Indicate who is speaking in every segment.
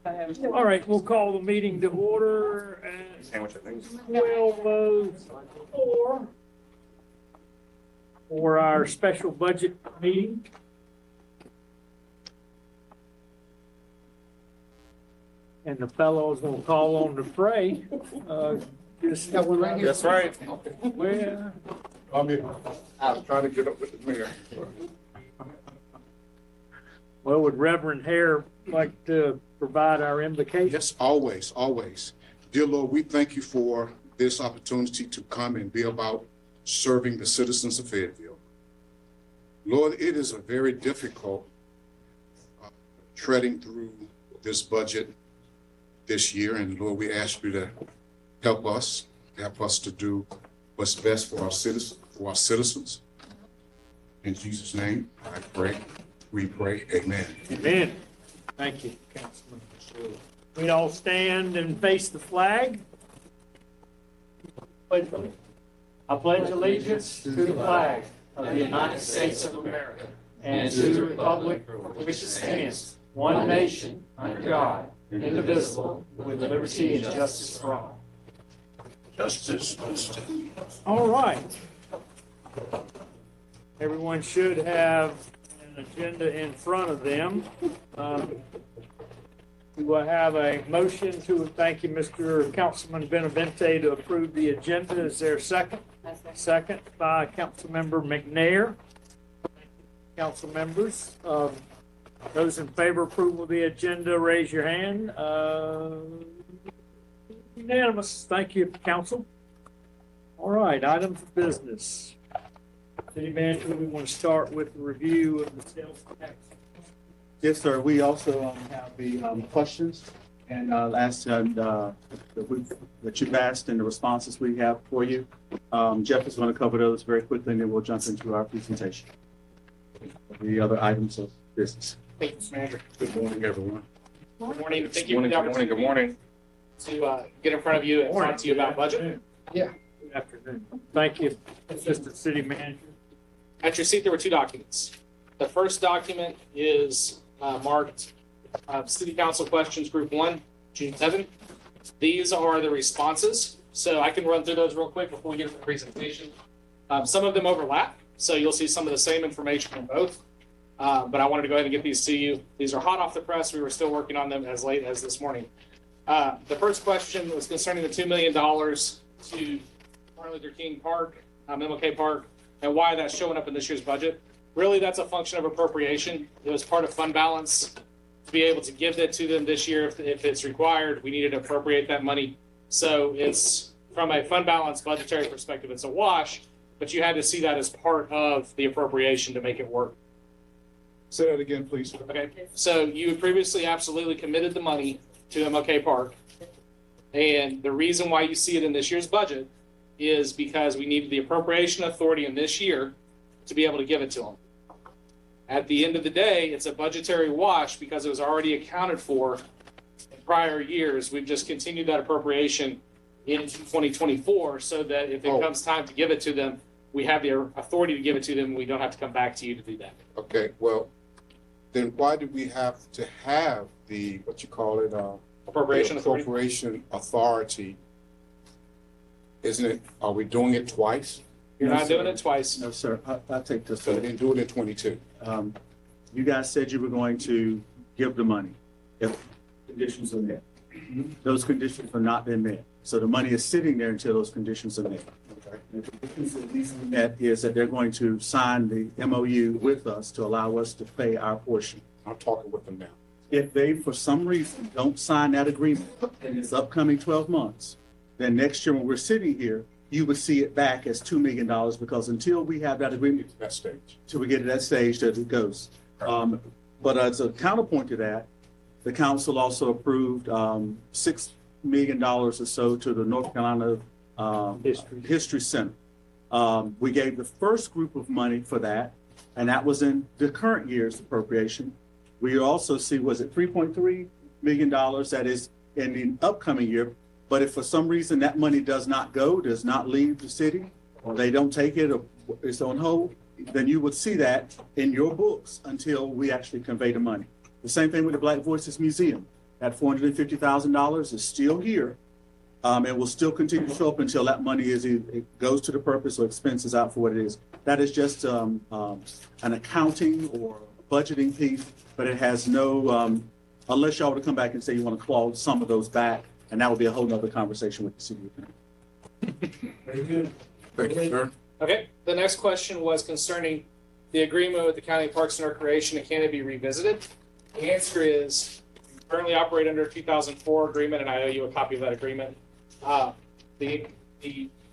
Speaker 1: All right, we'll call the meeting to order at
Speaker 2: Sandwich, I think.
Speaker 1: 12:04 for our special budget meeting. And the fellows will call on to pray.
Speaker 2: That's right.
Speaker 1: Well,
Speaker 2: I'm trying to get up with the mayor.
Speaker 1: well, would Reverend Hare like to provide our invocation?
Speaker 3: Yes, always, always. Dear Lord, we thank you for this opportunity to come and be about serving the citizens of Fayetteville. Lord, it is a very difficult treading through this budget this year, and Lord, we ask you to help us to do what's best for our citizens. In Jesus' name, I pray. We pray. Amen.
Speaker 1: Amen. Thank you, Councilman. We all stand and face the flag. I pledge allegiance to the flag of the United States of America and to the republic for which it stands, one nation, under God, indivisible, with liberty and justice for all.
Speaker 3: Justice.
Speaker 1: All right. Everyone should have an agenda in front of them. We will have a motion to thank you, Mr. Councilman Benavente, to approve the agenda. Is there a second? Second by Councilmember McNair. Council members, those in favor of approval of the agenda, raise your hand. Unanimous. Thank you, Council. All right, items of business. City Manager, we want to start with the review of the sales tax.
Speaker 4: Yes, sir. We also have the questions and asked that you've asked and the responses we have for you. Jeff is going to cover those very quickly, and then we'll jump into our presentation. The other items of business.
Speaker 2: Thanks, Manager. Good morning, everyone.
Speaker 5: Good morning. Thank you for the opportunity
Speaker 2: Good morning.
Speaker 5: to get in front of you and talk to you about budget.
Speaker 1: Yeah. Good afternoon. Thank you, Assistant City Manager.
Speaker 5: At your seat, there were two documents. The first document is marked City Council Questions Group 1, June 7th. These are the responses. So I can run through those real quick before we get to the presentation. Some of them overlap, so you'll see some of the same information in both. But I wanted to go ahead and get these to you. These are hot off the press. We were still working on them as late as this morning. The first question was concerning the $2 million to Martin Luther King Park, MLK Park, and why that's showing up in this year's budget. Really, that's a function of appropriation. It was part of fund balance to be able to give that to them this year if it's required. We needed to appropriate that money. So it's, from a fund balance budgetary perspective, it's a wash, but you had to see that as part of the appropriation to make it work.
Speaker 2: Say that again, please.
Speaker 5: Okay, so you had previously absolutely committed the money to MLK Park. And the reason why you see it in this year's budget is because we needed the appropriation authority in this year to be able to give it to them. At the end of the day, it's a budgetary wash because it was already accounted for in prior years. We've just continued that appropriation into 2024 so that if it comes time to give it to them, we have the authority to give it to them. And we don't have to come back to you to do that.
Speaker 3: Okay, well, then why do we have to have the, what you call it,
Speaker 5: Appropriation authority.
Speaker 3: appropriation authority? Isn't it, are we doing it twice?
Speaker 5: You're
Speaker 4: No,
Speaker 5: not
Speaker 4: sir.
Speaker 5: doing it twice.
Speaker 4: No, sir. I'll take this.
Speaker 3: So they didn't do it in 22.
Speaker 4: You guys said you were going to give the money if conditions are met. Those conditions have not been met. So the money is sitting there until those conditions are met.
Speaker 3: Okay.
Speaker 4: And the conditions that needs to be met is that they're going to sign the MOU with us to allow us to pay our portion.
Speaker 3: I'm talking with them now.
Speaker 4: If they, for some reason, don't sign that agreement in this upcoming 12 months, then next year when we're sitting here, you would see it back as $2 million because until we have that agreement,
Speaker 3: That stage.
Speaker 4: till we get to that stage that it goes. But as a counterpoint to that, the council also approved $6 million or so to the North Carolina History Center. We gave the first group of money for that, and that was in the current year's appropriation. We also see, was it $3.3 million that is in the upcoming year? But if for some reason that money does not go, does not leave the city, or they don't take it, or it's on hold, then you would see that in your books until we actually convey the money. The same thing with the Black Voices Museum. that $450,000 is still here. And will still continue to show up until that money it goes to the purpose or expenses out for what it is. That is just an accounting or budgeting piece, but it has no, unless y'all were to come back and say you want to claw some of those back, and that would be a whole nother conversation with the city attorney.
Speaker 1: Very good.
Speaker 3: Thank you, sir.
Speaker 5: Okay, the next question was concerning the agreement with the County Parks and Recreation, and can it be revisited? The answer is, we currently operate under a 2004 agreement, and I owe you a copy of that agreement. The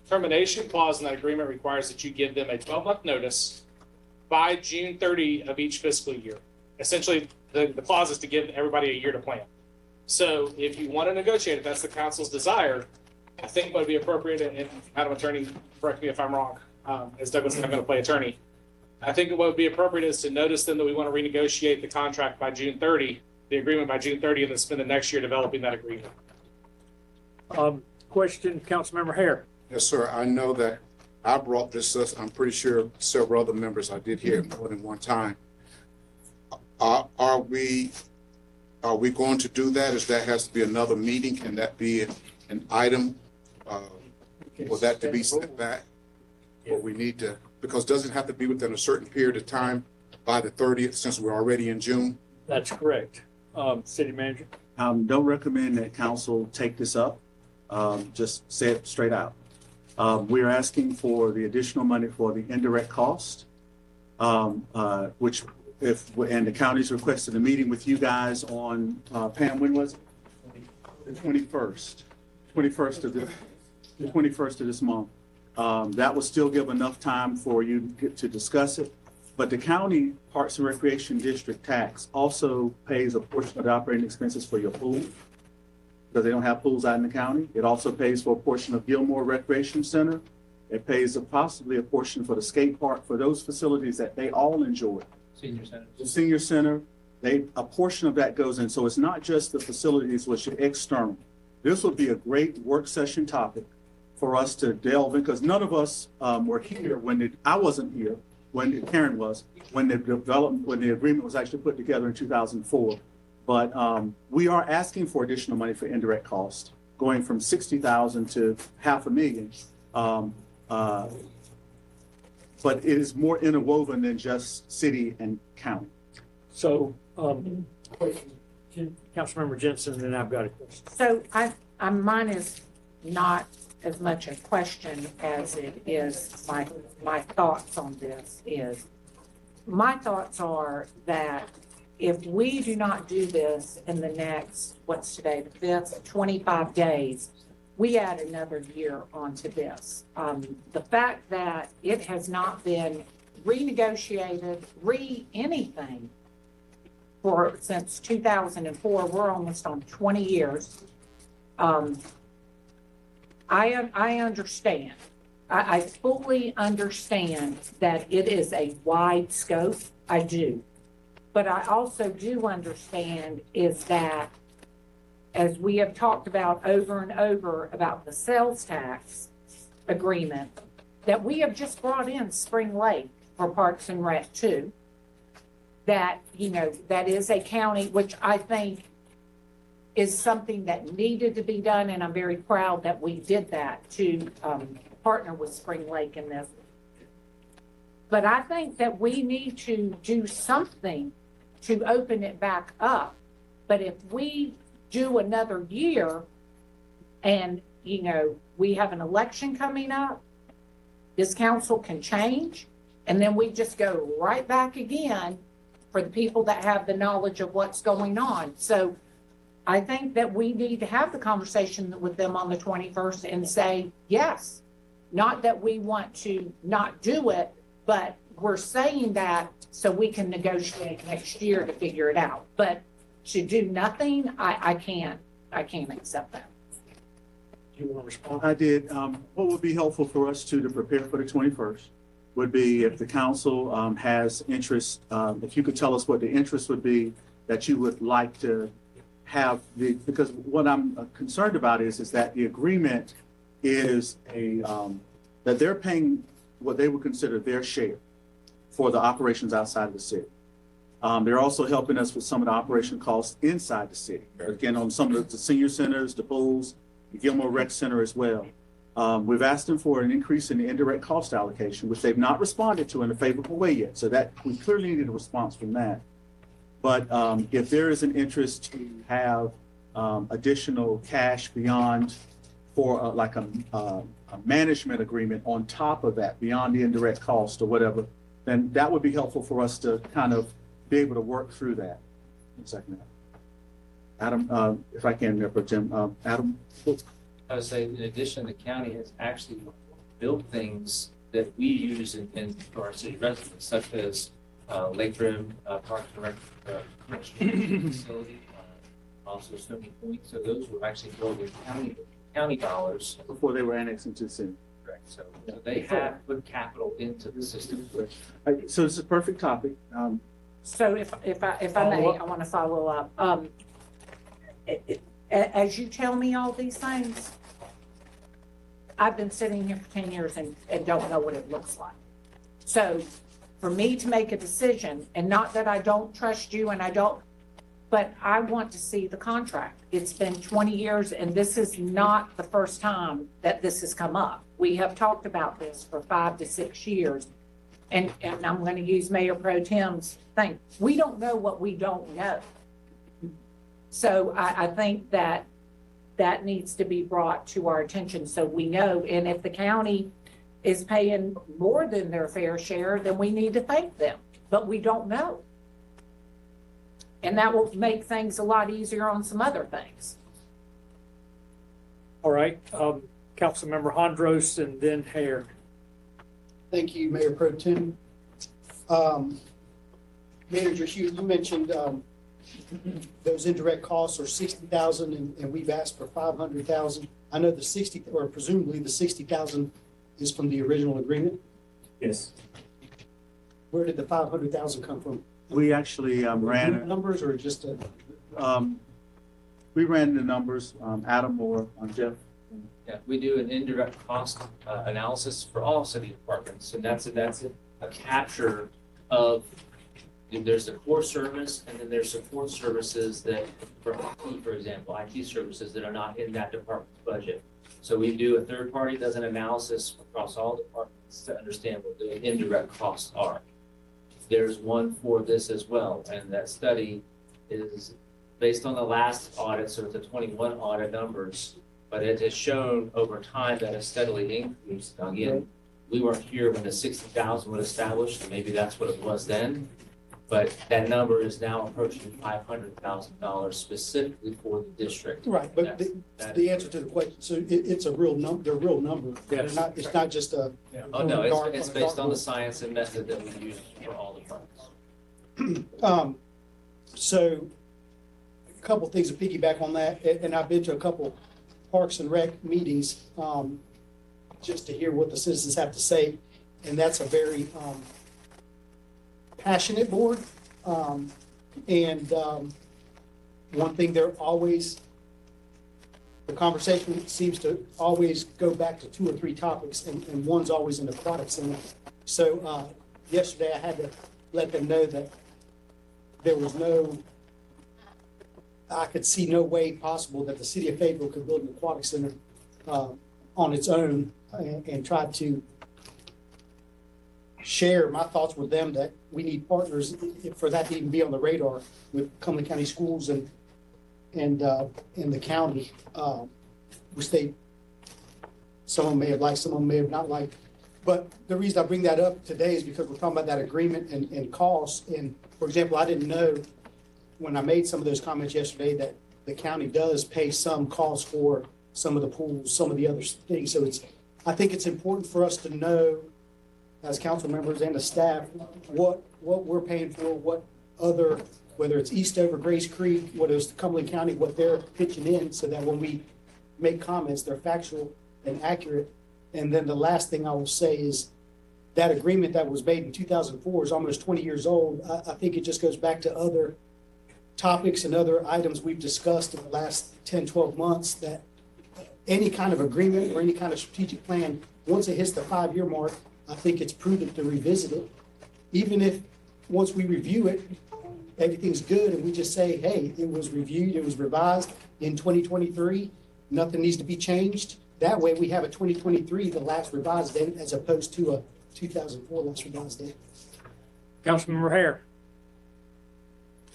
Speaker 5: termination clause in that agreement requires that you give them a 12-month notice by June 30 of each fiscal year. Essentially, the clause is to give everybody a year to plan. So if you want to negotiate, if that's the council's desire, I think what would be appropriate, and Madam Attorney, correct me if I'm wrong, as Douglas is not going to play attorney, I think what would be appropriate is to notice them that we want to renegotiate the contract by June 30, the agreement by June 30, and then spend the next year developing that agreement.
Speaker 1: Question, Councilmember Hare.
Speaker 3: Yes, sir. I know that I brought this up. I'm pretty sure several other members, I did hear it more than one time. Are we going to do that? Is that has to be another meeting? Can that be an item? For that to be sent back? Or we need to, because does it have to be within a certain period of time by the 30th, since we're already in June?
Speaker 1: That's correct. City Manager.
Speaker 4: Don't recommend that council take this up. Just say it straight out. We're asking for the additional money for the indirect cost, which and the county's requested a meeting with you guys on, Pam, when was it? The 21st of this month. That will still give enough time for you to discuss it. But the county Parks and Recreation District tax also pays a portion of the operating expenses for your pool, because they don't have pools out in the county. It also pays for a portion of Gilmore Recreation Center. It pays possibly a portion for the skate park, for those facilities that they all enjoy.
Speaker 6: Senior center.
Speaker 4: The senior center, a portion of that goes in. So it's not just the facilities which are external. This would be a great work session topic for us to delve in, because none of us were here I wasn't here when Karen was, when the agreement was actually put together in 2004. But we are asking for additional money for indirect cost, going from $60,000 to $500,000. But it is more interwoven than just city and county.
Speaker 1: So, Councilmember Jensen, and then I've got a question.
Speaker 7: So mine is not as much a question as it is my thoughts on this is, my thoughts are that if we do not do this in the next, what's today, the 5th, 25 days, we add another year onto this. The fact that it has not been renegotiated, anything since 2004, we're almost on 20 years. I understand. I fully understand that it is a wide scope. I do. But I also do understand is that, as we have talked about over and over about the sales tax agreement, that we have just brought in Spring Lake for Parks and Rec too. That, that is a county, which I think is something that needed to be done. And I'm very proud that we did that to partner with Spring Lake in this. But I think that we need to do something to open it back up. But if we do another year and, we have an election coming up, this council can change, and then we just go right back again for the people that have the knowledge of what's going on. So I think that we need to have the conversation with them on the 21st and say, yes, not that we want to not do it, but we're saying that so we can negotiate next year to figure it out. But to do nothing, I can't accept that.
Speaker 1: Do you want to respond?
Speaker 4: I did. What would be helpful for us to prepare for the 21st would be if the council has interest, if you could tell us what the interest would be that you would like to have because what I'm concerned about is that the agreement is that they're paying what they would consider their share for the operations outside of the city. They're also helping us with some of the operation costs inside the city. Again, on some of the senior centers, the pools, the Gilmore Rec Center as well. We've asked them for an increase in the indirect cost allocation, which they've not responded to in a favorable way yet. So that we clearly need a response from that. But if there is an interest to have additional cash beyond for like a management agreement on top of that, beyond the indirect cost or whatever, then that would be helpful for us to kind of be able to work through that. One second. Adam, if I can, Mayor Pro Tem, Adam.
Speaker 6: I would say, in addition, the county has actually built things that we use for our city residents, such as Lake Rim, Parks and Rec, correctional facility, also swimming point. So those were actually built with county dollars.
Speaker 4: Before they were annexed into the city.
Speaker 6: Correct. So they have put capital into the system.
Speaker 4: So this is a perfect topic.
Speaker 7: So if I may, I want to follow up. As you tell me all these things, I've been sitting here for 10 years and don't know what it looks like. So for me to make a decision, and not that I don't trust you and I don't, but I want to see the contract. It's been 20 years and this is not the first time that this has come up. We have talked about this for 5 to 6 years. And I'm going to use Mayor Pro Tem's thing. We don't know what we don't know. So I think that needs to be brought to our attention so we know. And if the county is paying more than their fair share, then we need to thank them. But we don't know. And that will make things a lot easier on some other things.
Speaker 1: All right, Councilmember Hondros and then Hare.
Speaker 8: Thank you, Mayor Pro Tem. Manager Hugh, you mentioned those indirect costs are 60,000 and we've asked for 500,000. I know the 60, or presumably the 60,000 is from the original agreement.
Speaker 1: Yes.
Speaker 8: Where did the 500,000 come from?
Speaker 4: We actually ran
Speaker 8: Numbers or just a?
Speaker 4: We ran the numbers. Adam or Jeff.
Speaker 6: Yeah, we do an indirect cost analysis for all city departments, and that's a capture of, there's a core service and then there's support services that, for IT, for example, IT services that are not in that department's budget. So we do, a third party does an analysis across all departments to understand what the indirect costs are. There's one for this as well, and that study is based on the last audit, so it's the 21 audit numbers, but it has shown over time that it's steadily increased. Now, again, we weren't here when the 60,000 was established, and maybe that's what it was then, but that number is now approaching $500,000 specifically for the district.
Speaker 8: Right, but the answer to the question, so it's a real number, they're real numbers.
Speaker 1: Yes.
Speaker 8: It's not just a.
Speaker 6: Oh, no, it's based on the science and method that we use for all departments.
Speaker 8: So a couple things to piggyback on that, and I've been to a couple Parks and Rec meetings just to hear what the citizens have to say, and that's a very passionate board. One thing they're always, the conversation seems to always go back to 2 or 3 topics, and one's always an aquatic center. So yesterday I had to let them know that there was I could see no way possible that the city of Fayetteville could build an aquatic center on its own, and tried to share my thoughts with them that we need partners for that to even be on the radar with Cumberland County Schools and in the county, which some of them may have liked, some of them may have not liked. But the reason I bring that up today is because we're talking about that agreement and costs. And for example, I didn't know when I made some of those comments yesterday that the county does pay some costs for some of the pools, some of the other things. So I think it's important for us to know as council members and the staff what we're paying for, what other, whether it's Eastover, Grace Creek, whether it's Cumberland County, what they're pitching in, so that when we make comments, they're factual and accurate. And then the last thing I will say is that agreement that was made in 2004 is almost 20 years old. I think it just goes back to other topics and other items we've discussed in the last 10, 12 months, that any kind of agreement or any kind of strategic plan, once it hits the 5-year mark, I think it's prudent to revisit it. Even if, once we review it, everything's good, and we just say, hey, it was reviewed, it was revised in 2023, nothing needs to be changed. That way, we have a 2023, the last revised date, as opposed to a 2004 last revised date.
Speaker 1: Councilmember Hare.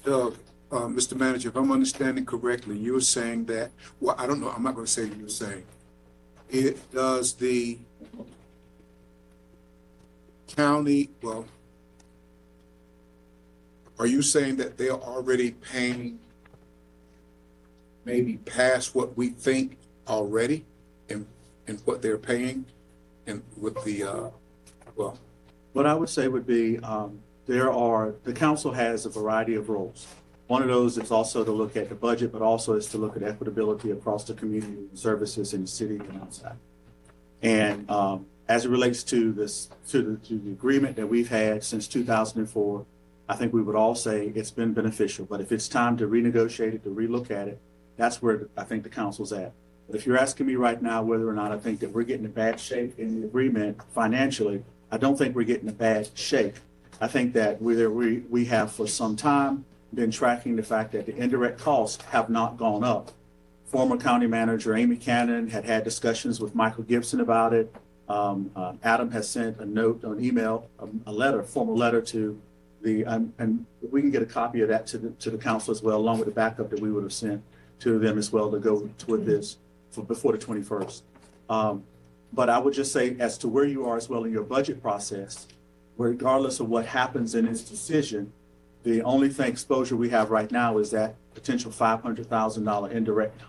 Speaker 3: Doug, Mr. Manager, if I'm understanding correctly, you were saying that, well, I don't know, I'm not gonna say you were saying. It does the county, well, are you saying that they're already paying maybe past what we think already and what they're paying? And with the, well,
Speaker 4: What I would say would be, the council has a variety of roles. One of those is also to look at the budget, but also is to look at equitability across the community and services in the city and outside. And as it relates to this, to the agreement that we've had since 2004, I think we would all say it's been beneficial. But if it's time to renegotiate it, to relook at it, that's where I think the council's at. But if you're asking me right now whether or not I think that we're getting in bad shape in the agreement financially, I don't think we're getting in bad shape. I think that we have for some time been tracking the fact that the indirect costs have not gone up. Former county manager Amy Cannon had discussions with Michael Gibson about it. Adam has sent a note, an email, a letter, formal letter to the, and we can get a copy of that to the council as well, along with the backup that we would have sent to them as well to go toward this for before the 21st. But I would just say, as to where you are as well in your budget process, regardless of what happens in this decision, the only exposure we have right now is that potential $500,000 indirect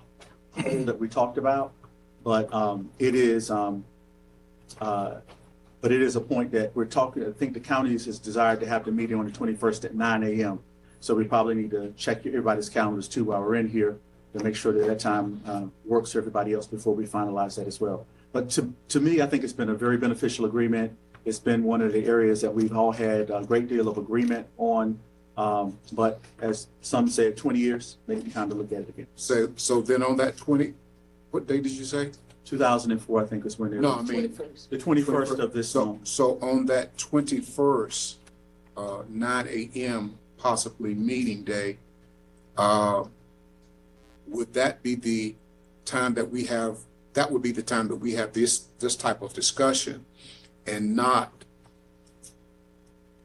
Speaker 4: that we talked about. But it is a point that we're talking. I think the county has desired to have the meeting on the 21st at 9 a.m. So we probably need to check everybody's calendars too while we're in here to make sure that time works for everybody else before we finalize that as well. But to me, I think it's been a very beneficial agreement. It's been one of the areas that we've all had a great deal of agreement on. But as some say, 20 years, maybe time to look at it again.
Speaker 3: so then on that 20, what date did you say?
Speaker 4: 2004, I think, is when it
Speaker 3: No, I
Speaker 4: was.
Speaker 3: mean,
Speaker 4: The 21st of this month.
Speaker 3: So on that 21st, 9 a.m. possibly meeting day, would that be the time that we have, that would be the time that we have this type of discussion and not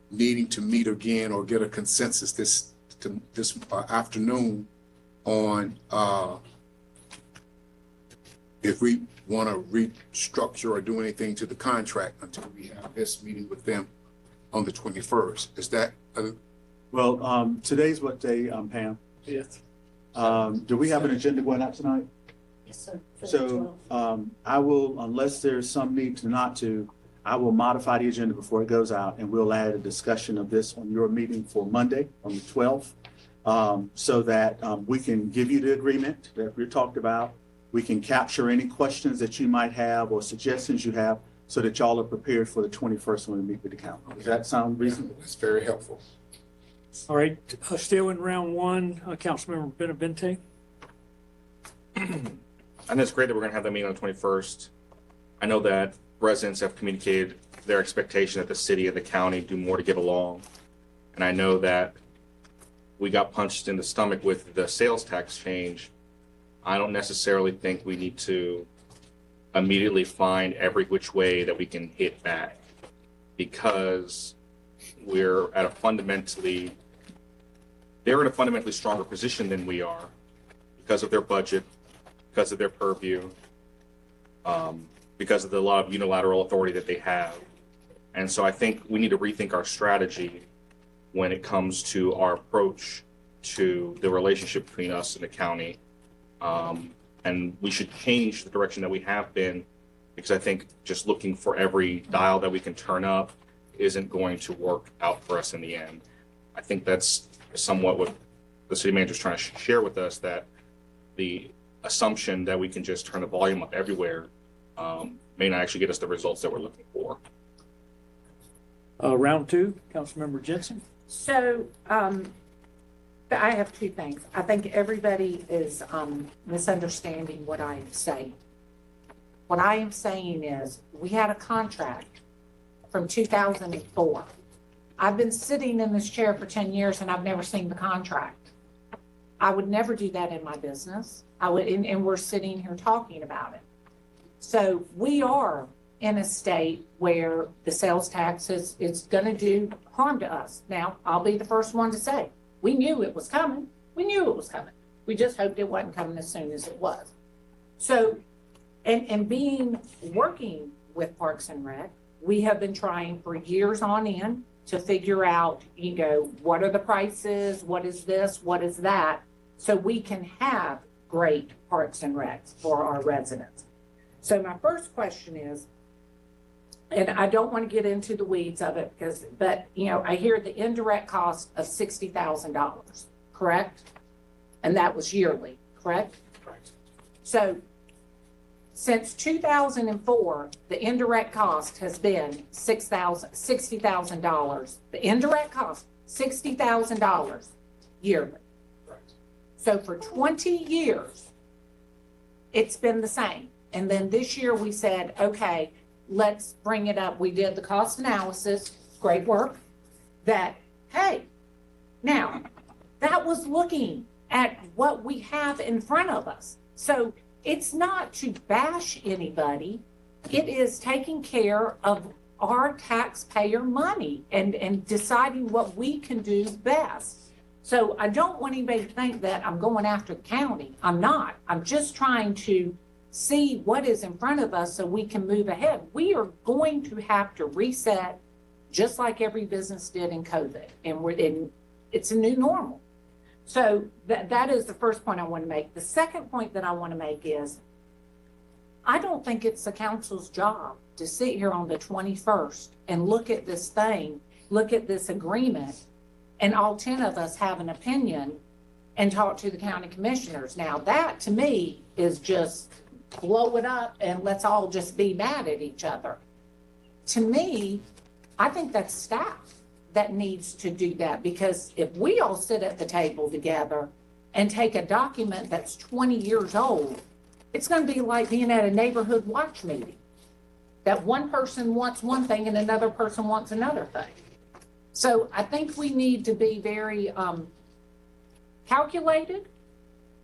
Speaker 3: needing to meet again or get a consensus this afternoon on if we want to restructure or do anything to the contract until we have this meeting with them on the 21st. Is that?
Speaker 4: Well, today's what day, Pam?
Speaker 1: Yes.
Speaker 4: Do we have an agenda going out tonight?
Speaker 7: Yes, sir.
Speaker 4: So I will, unless there's some need to not to, I will modify the agenda before it goes out, and we'll add a discussion of this on your meeting for Monday on the 12th, so that we can give you the agreement that we talked about. We can capture any questions that you might have or suggestions you have so that y'all are prepared for the 21st when we meet with the council. Does that sound reasonable?
Speaker 3: That's very helpful.
Speaker 1: All right, still in round one, Councilmember Benavente.
Speaker 9: I know it's great that we're going to have that meeting on the 21st. I know that residents have communicated their expectation that the city and the county do more to get along. And I know that we got punched in the stomach with the sales tax change. I don't necessarily think we need to immediately find every which way that we can hit back, because they're in a fundamentally stronger position than we are because of their budget, because of their purview, because of the lot of unilateral authority that they have. And so I think we need to rethink our strategy when it comes to our approach to the relationship between us and the county. And we should change the direction that we have been, because I think just looking for every dial that we can turn up isn't going to work out for us in the end. I think that's somewhat what the city manager is trying to share with us, that the assumption that we can just turn the volume up everywhere may not actually get us the results that we're looking for.
Speaker 1: Round two, Councilmember Jensen.
Speaker 7: So, I have two things. I think everybody is misunderstanding what I am saying. What I am saying is, we had a contract from 2004 I've been sitting in this chair for 10 years and I've never seen the contract. I would never do that in my business. And we're sitting here talking about it. So we are in a state where the sales tax is going to do harm to us. Now, I'll be the first one to say, we knew it was coming. We knew it was coming. We just hoped it wasn't coming as soon as it was. So, and working with Parks and Rec, we have been trying for years on end to figure out, what are the prices? What is this? What is that? So we can have great Parks and Recs for our residents. So my first question is, and I don't want to get into the weeds of it but I hear the indirect cost of $60,000, correct? And that was yearly, correct?
Speaker 5: Correct.
Speaker 7: So since 2004, the indirect cost has been $60,000. The indirect cost, $60,000 yearly.
Speaker 5: Correct.
Speaker 7: So for 20 years, it's been the same. And then this year we said, okay, let's bring it up. We did the cost analysis, great work, that, hey, now, that was looking at what we have in front of us. So it's not to bash anybody. It is taking care of our taxpayer money and deciding what we can do best. So I don't want anybody to think that I'm going after the county. I'm not. I'm just trying to see what is in front of us so we can move ahead. We are going to have to reset just like every business did in COVID. And it's a new normal. So that is the first point I want to make. The second point that I want to make is, I don't think it's the council's job to sit here on the 21st and look at this thing, look at this agreement, and all 10 of us have an opinion and talk to the county commissioners. Now that to me is just blow it up and let's all just be mad at each other. To me, I think that's staff that needs to do that, because if we all sit at the table together and take a document that's 20 years old, it's going to be like being at a neighborhood watch meeting. That one person wants one thing and another person wants another thing. So I think we need to be very calculated.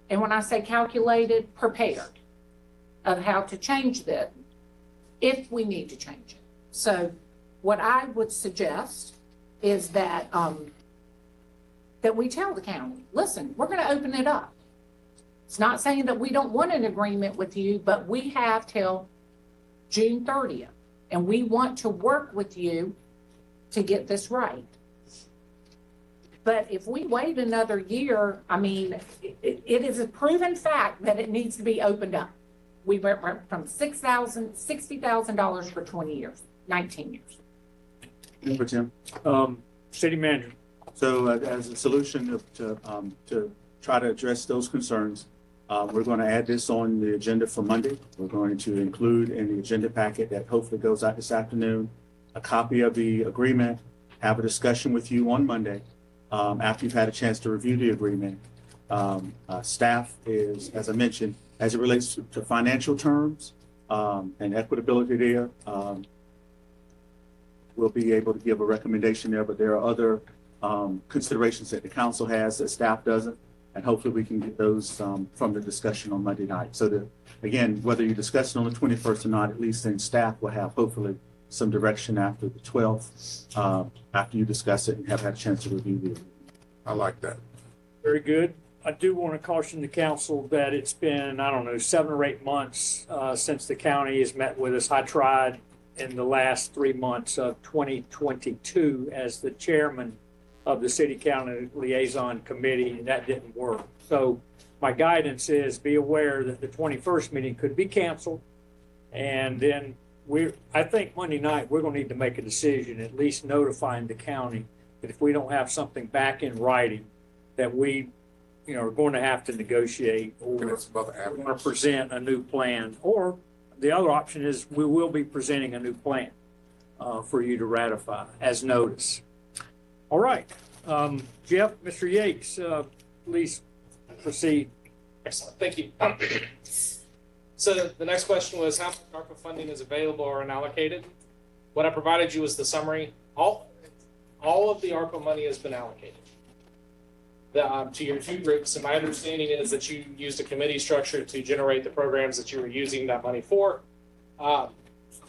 Speaker 7: And when I say calculated, prepared of how to change that if we need to change it. So what I would suggest is that that we tell the county, listen, we're going to open it up. It's not saying that we don't want an agreement with you, but we have till June 30th, and we want to work with you to get this right. But if we wait another year, I mean, it is a proven fact that it needs to be opened up. We went from $60,000 for 20 years, 19 years.
Speaker 4: Member Tim.
Speaker 1: City manager.
Speaker 4: So as a solution to try to address those concerns, we're going to add this on the agenda for Monday. We're going to include in the agenda packet that hopefully goes out this afternoon, a copy of the agreement, have a discussion with you on Monday after you've had a chance to review the agreement. Staff is, as I mentioned, as it relates to financial terms and equitability there, we'll be able to give a recommendation there, but there are other considerations that the council has that staff doesn't, and hopefully we can get those from the discussion on Monday night. So that, again, whether you discuss it on the 21st or not, at least then staff will have hopefully some direction after the 12th, after you discuss it and have had a chance to review it.
Speaker 3: I like that.
Speaker 1: Very good. I do want to caution the council that it's been, 7 or 8 months since the county has met with us. I tried in the last 3 months of 2022 as the chairman of the City County Liaison Committee, and that didn't work. So my guidance is be aware that the 21st meeting could be canceled. And then I think Monday night, we're going to need to make a decision, at least notifying the county that if we don't have something back in writing, that we are going to have to negotiate or
Speaker 3: Looking at some other
Speaker 1: want to
Speaker 3: avenues.
Speaker 1: present a new plan. Or the other option is we will be presenting a new plan for you to ratify as notice. All right. Jeff, Mr. Yates, please proceed.
Speaker 5: Excellent, thank you. So the next question was, how much ARPA funding is available or unallocated? What I provided you was the summary. All all of the ARPA money has been allocated to your two groups. And my understanding is that you used a committee structure to generate the programs that you were using that money for.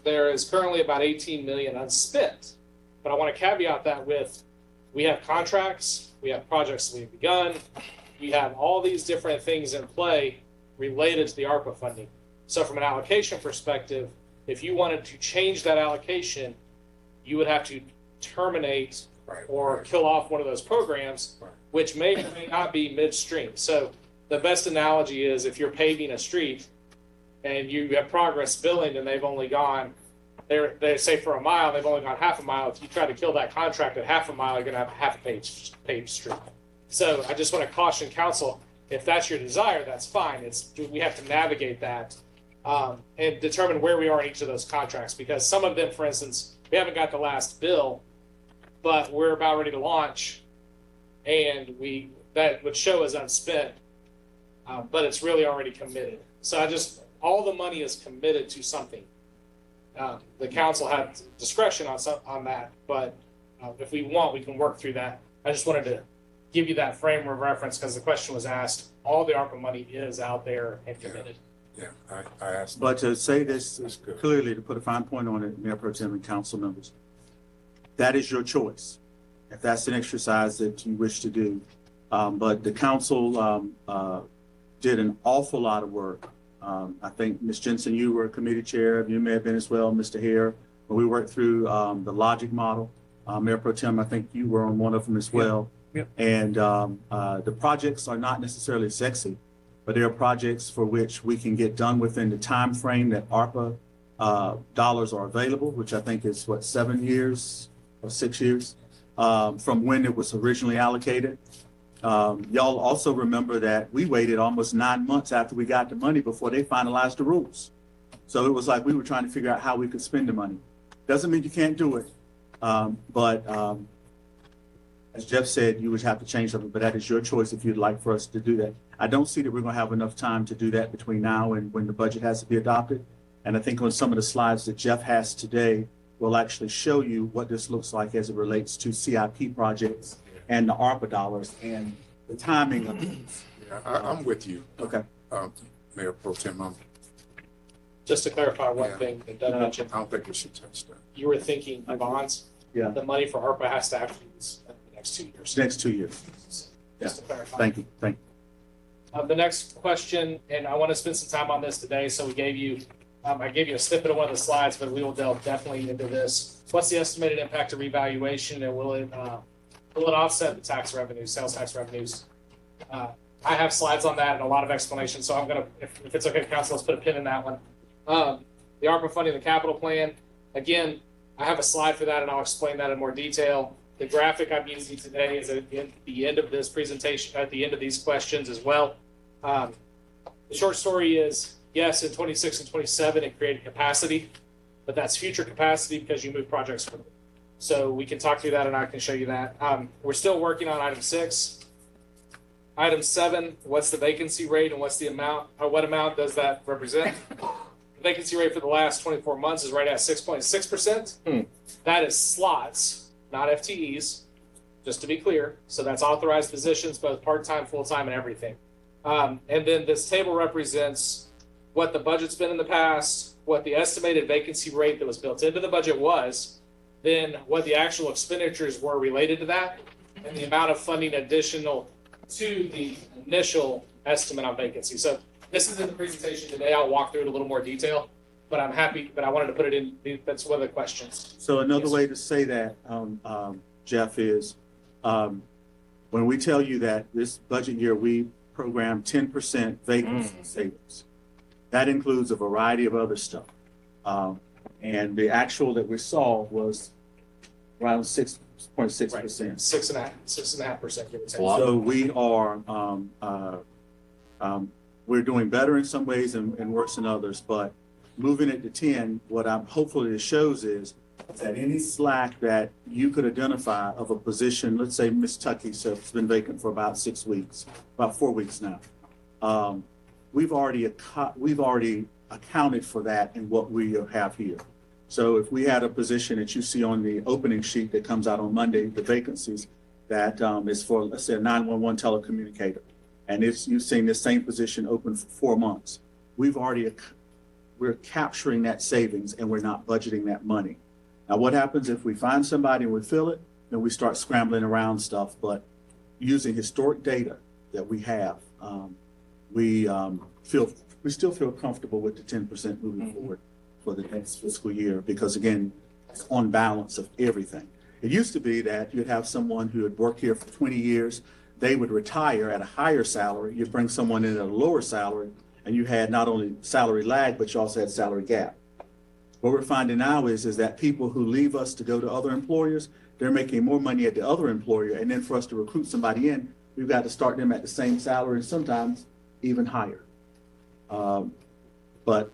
Speaker 5: There is currently about 18 million unspent, but I want to caveat that with, we have contracts, we have projects that we've begun, we have all these different things in play related to the ARPA funding. So from an allocation perspective, if you wanted to change that allocation, you would have to terminate or kill off one of those programs, which may or may not be midstream. So the best analogy is if you're paving a street and you have progress billing and they've only gone, they say for a mile, they've only gone half a mile. If you try to kill that contract at half a mile, you're gonna have a half a paved street. So I just want to caution council, if that's your desire, that's fine. We have to navigate that and determine where we are in each of those contracts, because some of them, for instance, we haven't got the last bill, but we're about ready to launch, and that would show as unspent, but it's really already committed. So all the money is committed to something. The council had discretion on that, but if we want, we can work through that. I just wanted to give you that frame of reference because the question was asked. All the ARPA money is out there and committed.
Speaker 3: Yeah, I asked.
Speaker 4: But to say this
Speaker 3: That's good.
Speaker 4: clearly, to put a fine point on it, Mayor Pro Tem and council members, that is your choice. If that's an exercise that you wish to do. But the council did an awful lot of work. I think, Ms. Jensen, you were a committee chair. You may have been as well, Mr. Hare. But we worked through the logic model. Mayor Pro Tem, I think you were on one of them as well.
Speaker 1: Yep.
Speaker 4: And the projects are not necessarily sexy, but there are projects for which we can get done within the time frame that ARPA dollars are available, which I think is 7 years or 6 years from when it was originally allocated. Y'all also remember that we waited almost 9 months after we got the money before they finalized the rules. So it was like we were trying to figure out how we could spend the money. Doesn't mean you can't do it, but as Jeff said, you would have to change something, but that is your choice if you'd like for us to do that. I don't see that we're going to have enough time to do that between now and when the budget has to be adopted. And I think on some of the slides that Jeff has today, we'll actually show you what this looks like as it relates to CIP projects and the ARPA dollars and the timing of these.
Speaker 3: Yeah, I'm with you,
Speaker 4: Okay.
Speaker 3: Mayor Pro Tem.
Speaker 5: Just to clarify one
Speaker 3: Yeah.
Speaker 5: thing that Doug mentioned,
Speaker 3: I don't think we should touch that.
Speaker 5: you were thinking bonds.
Speaker 4: Yeah.
Speaker 5: The money for ARPA has to actually use in the next 2 years.
Speaker 4: Next 2 years.
Speaker 5: Just to clarify.
Speaker 4: Thank you. Thank you.
Speaker 5: The next question, and I want to spend some time on this today, so I gave you a snippet of one of the slides, but we will delve definitely into this. What's the estimated impact of revaluation, and will it offset the tax revenues, sales tax revenues? I have slides on that and a lot of explanations, so I'm gonna, if it's okay, council, let's put a pin in that one. The ARPA funding, the capital plan, again, I have a slide for that, and I'll explain that in more detail. The graphic I'm using today is at the end of this presentation, at the end of these questions as well. The short story is, yes, in 26 and 27, it created capacity, but that's future capacity because you move projects forward. So we can talk through that, and I can show you that. We're still working on item 6. Item 7, what's the vacancy rate and what's the amount, or what amount does that represent? The vacancy rate for the last 24 months is right at 6.6%. That is slots, not FTEs, just to be clear. So that's authorized positions, both part-time, full-time, and everything. And then this table represents what the budget's been in the past, what the estimated vacancy rate that was built into the budget was, then what the actual expenditures were related to that, and the amount of funding additional to the initial estimate on vacancy. So this is in the presentation today. I'll walk through it in a little more detail, but I'm happy, but I wanted to put it in, that's one of the questions.
Speaker 4: So another
Speaker 5: Yes.
Speaker 4: way to say that, Jeff, is when we tell you that this budget year, we program 10% vacancy savings. That includes a variety of other stuff. And the actual that we saw was around 6.6%.
Speaker 5: 6.5%, give or take.
Speaker 4: So we are, we're doing better in some ways and worse in others, but moving it to 10, what I'm hopefully it shows is that any slack that you could identify of a position, let's say Ms. Tuckey, so it's been vacant for about 6 weeks, about 4 weeks now. We've already accounted for that in what we have here. So if we had a position that you see on the opening sheet that comes out on Monday, the vacancies, that is for, let's say, a 911 telecommunicator, and you've seen this same position open for 4 months, we're capturing that savings and we're not budgeting that money. Now, what happens if we find somebody and we fill it, then we start scrambling around stuff, but using historic data that we have, we still feel comfortable with the 10% moving forward for the next fiscal year, because again, it's on balance of everything. It used to be that you'd have someone who had worked here for 20 years, they would retire at a higher salary, you'd bring someone in at a lower salary, and you had not only salary lag, but you also had salary gap. What we're finding now is that people who leave us to go to other employers, they're making more money at the other employer, and then for us to recruit somebody in, we've got to start them at the same salary, and sometimes even higher. But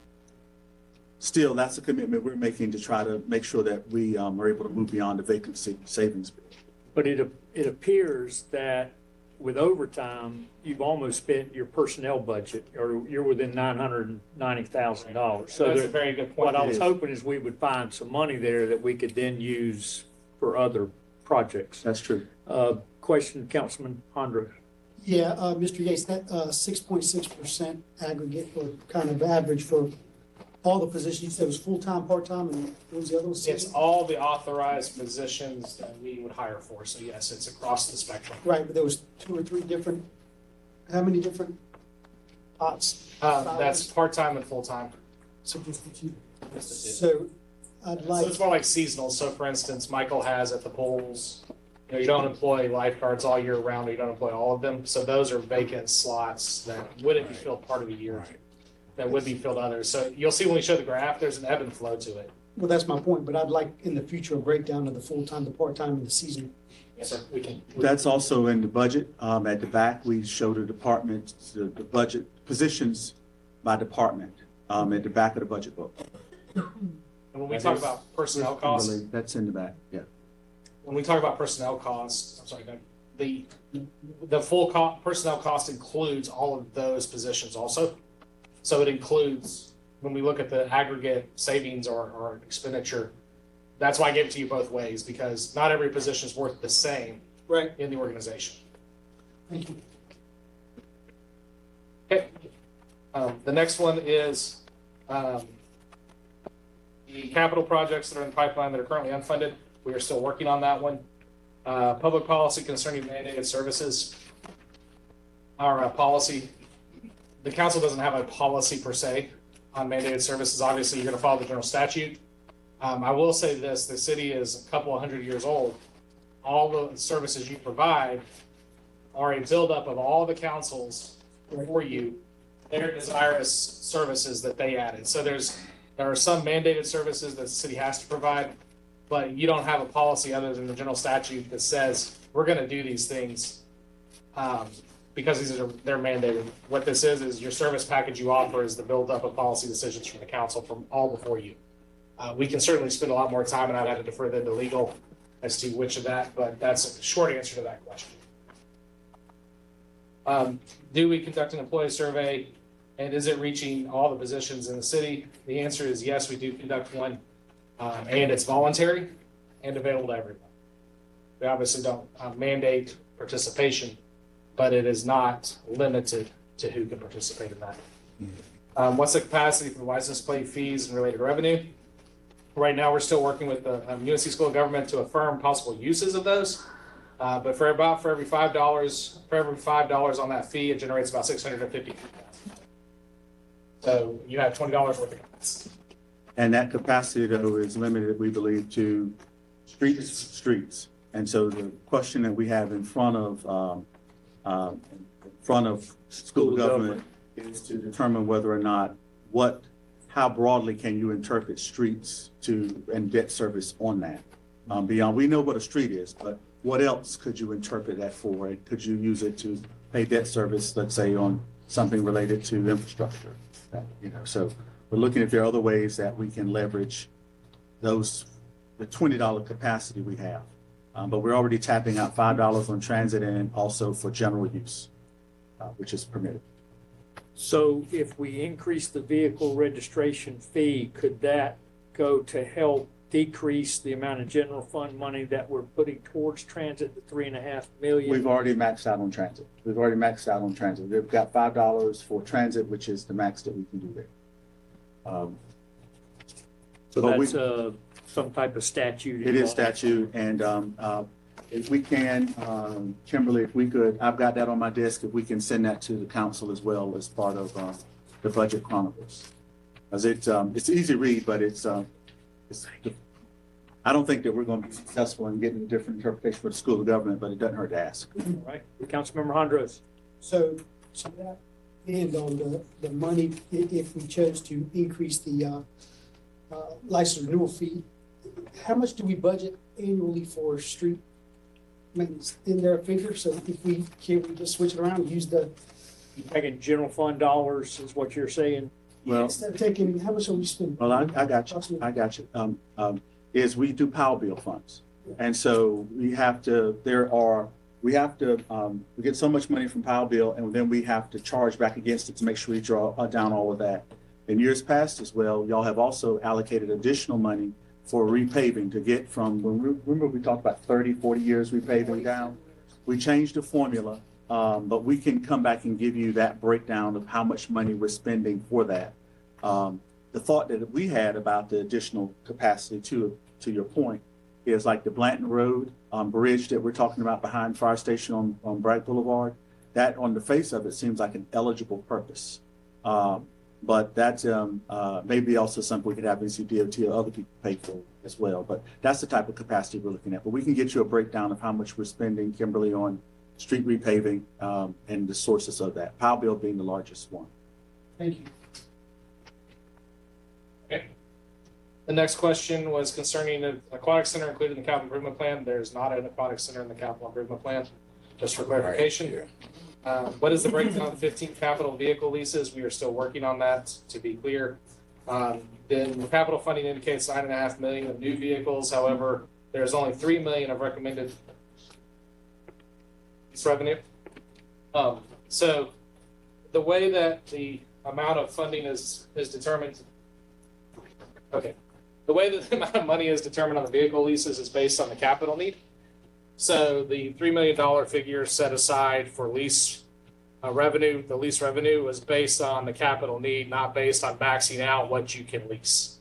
Speaker 4: still, that's a commitment we're making to try to make sure that we are able to move beyond the vacancy savings bill.
Speaker 1: But it appears that with overtime, you've almost spent your personnel budget, or you're within $990,000. So
Speaker 5: That's a very good point.
Speaker 1: what I was hoping is we would find some money there that we could then use for other projects.
Speaker 4: That's true.
Speaker 1: Question, Councilman Hondra.
Speaker 8: Yeah, Mr. Yates, that 6.6% aggregate or kind of average for all the positions, you said was full-time, part-time, and what was the other one?
Speaker 5: It's all the authorized positions that we would hire for. So yes, it's across the spectrum.
Speaker 8: Right, but there was 2 or 3 different, how many different pots?
Speaker 5: That's part-time and full-time.
Speaker 8: So just the 2. So I'd like.
Speaker 5: So it's more like seasonal. So for instance, Michael has at the pools, you don't employ lifeguards all year round, or you don't employ all of them. So those are vacant slots that wouldn't be filled part of the year. That would be filled others. So you'll see when we show the graph, there's an ebb and flow to it.
Speaker 8: Well, that's my point, but I'd like in the future a breakdown of the full-time, the part-time, and the seasonal.
Speaker 5: Yes, sir. We can.
Speaker 4: That's also in the budget. At the back, we show the department, the budget positions by department, at the back of the budget book.
Speaker 5: And when we talk about personnel costs,
Speaker 4: That's in the back, yeah.
Speaker 5: when we talk about personnel costs, I'm sorry, the full personnel cost includes all of those positions also. So it includes, when we look at the aggregate savings or expenditure, that's why I gave it to you both ways, because not every position is worth the same in the organization.
Speaker 8: Thank you.
Speaker 5: Okay. The next one is the capital projects that are in the pipeline that are currently unfunded. We are still working on that one. Public policy concerning mandated services. Our policy, the council doesn't have a policy per se on mandated services. Obviously, you're going to follow the general statute. I will say this, the city is a couple of 100 years old. All the services you provide are a buildup of all the councils for you, their desirous services that they added. So there are some mandated services that the city has to provide, but you don't have a policy other than the general statute that says we're going to do these things because they're mandated. What this is your service package you offer is the buildup of policy decisions from the council from all before you. We can certainly spend a lot more time, and I'd have to defer that to legal as to which of that, but that's a short answer to that question. Do we conduct an employee survey, and is it reaching all the positions in the city? The answer is yes, we do conduct one, and it's voluntary and available to everyone. We obviously don't mandate participation, but it is not limited to who can participate in that. What's the capacity for the license plate fees and related revenue? Right now, we're still working with the UNC School of Government to affirm possible uses of those. But for every $5 on that fee, it generates about $650. So you have $20 worth of capacity.
Speaker 4: And that capacity, though, is limited, we believe, to streets. And so the question that we have in front of school government is to determine whether or not how broadly can you interpret streets and debt service on that? Beyond, we know what a street is, but what else could you interpret that for? Could you use it to pay debt service, let's say, on something related to infrastructure? So we're looking if there are other ways that we can leverage the $20 capacity we have. But we're already tapping out $5 on transit and also for general use, which is permitted.
Speaker 1: So if we increase the vehicle registration fee, could ago to help decrease the amount of general fund money that we're putting towards transit, the 3.5 million?
Speaker 4: We've already maxed out on transit. We've got $5 for transit, which is the max that we can do there.
Speaker 1: So
Speaker 4: but
Speaker 1: that's some type of statute.
Speaker 4: It is
Speaker 1: involved.
Speaker 4: statute, and if we can, Kimberly, if we could, I've got that on my desk, if we can send that to the council as well as part of the budget chronicles. As it's easy to read, but I don't think that we're going to be successful in getting a different interpretation for the school of government, but it doesn't hurt to ask.
Speaker 1: All right, Councilmember Hondros.
Speaker 8: So that and on the money, if we chose to increase the license renewal fee, how much do we budget annually for street maintenance? In there a figure? So if we just switch it around and use the,
Speaker 1: You taking general fund dollars is what you're saying?
Speaker 4: Well,
Speaker 8: instead of taking, how much are we spending?
Speaker 4: well, I got you. Is we do Powell bill funds. And so we get so much money from Powell bill, and then we have to charge back against it to make sure we draw down all of that. In years past as well, y'all have also allocated additional money for repaving to get from, remember we talked about 30, 40 years repaving down? We changed the formula, but we can come back and give you that breakdown of how much money we're spending for that. The thought that we had about the additional capacity, to your point, is like the Blanton Road bridge that we're talking about behind Fire Station on Bragg Boulevard. That, on the face of it, seems like an eligible purpose. But that's maybe also something we could have NCDOT or other people pay for as well. But that's the type of capacity we're looking at. But we can get you a breakdown of how much we're spending, Kimberly, on street repaving and the sources of that. Powell bill being the largest one.
Speaker 8: Thank you.
Speaker 5: Okay. The next question was concerning the aquatic center included in the capital improvement plan. There's not an aquatic center in the capital improvement plan, just for clarification. What is the breakdown of the 15 capital vehicle leases? We are still working on that, to be clear. Then the capital funding indicates $9.5 million of new vehicles. However, there's only $3 million of recommended lease revenue. So the way that the amount of funding is determined, the way that the amount of money is determined on the vehicle leases is based on the capital need. So the $3 million figure set aside for lease revenue, the lease revenue was based on the capital need, not based on maxing out what you can lease.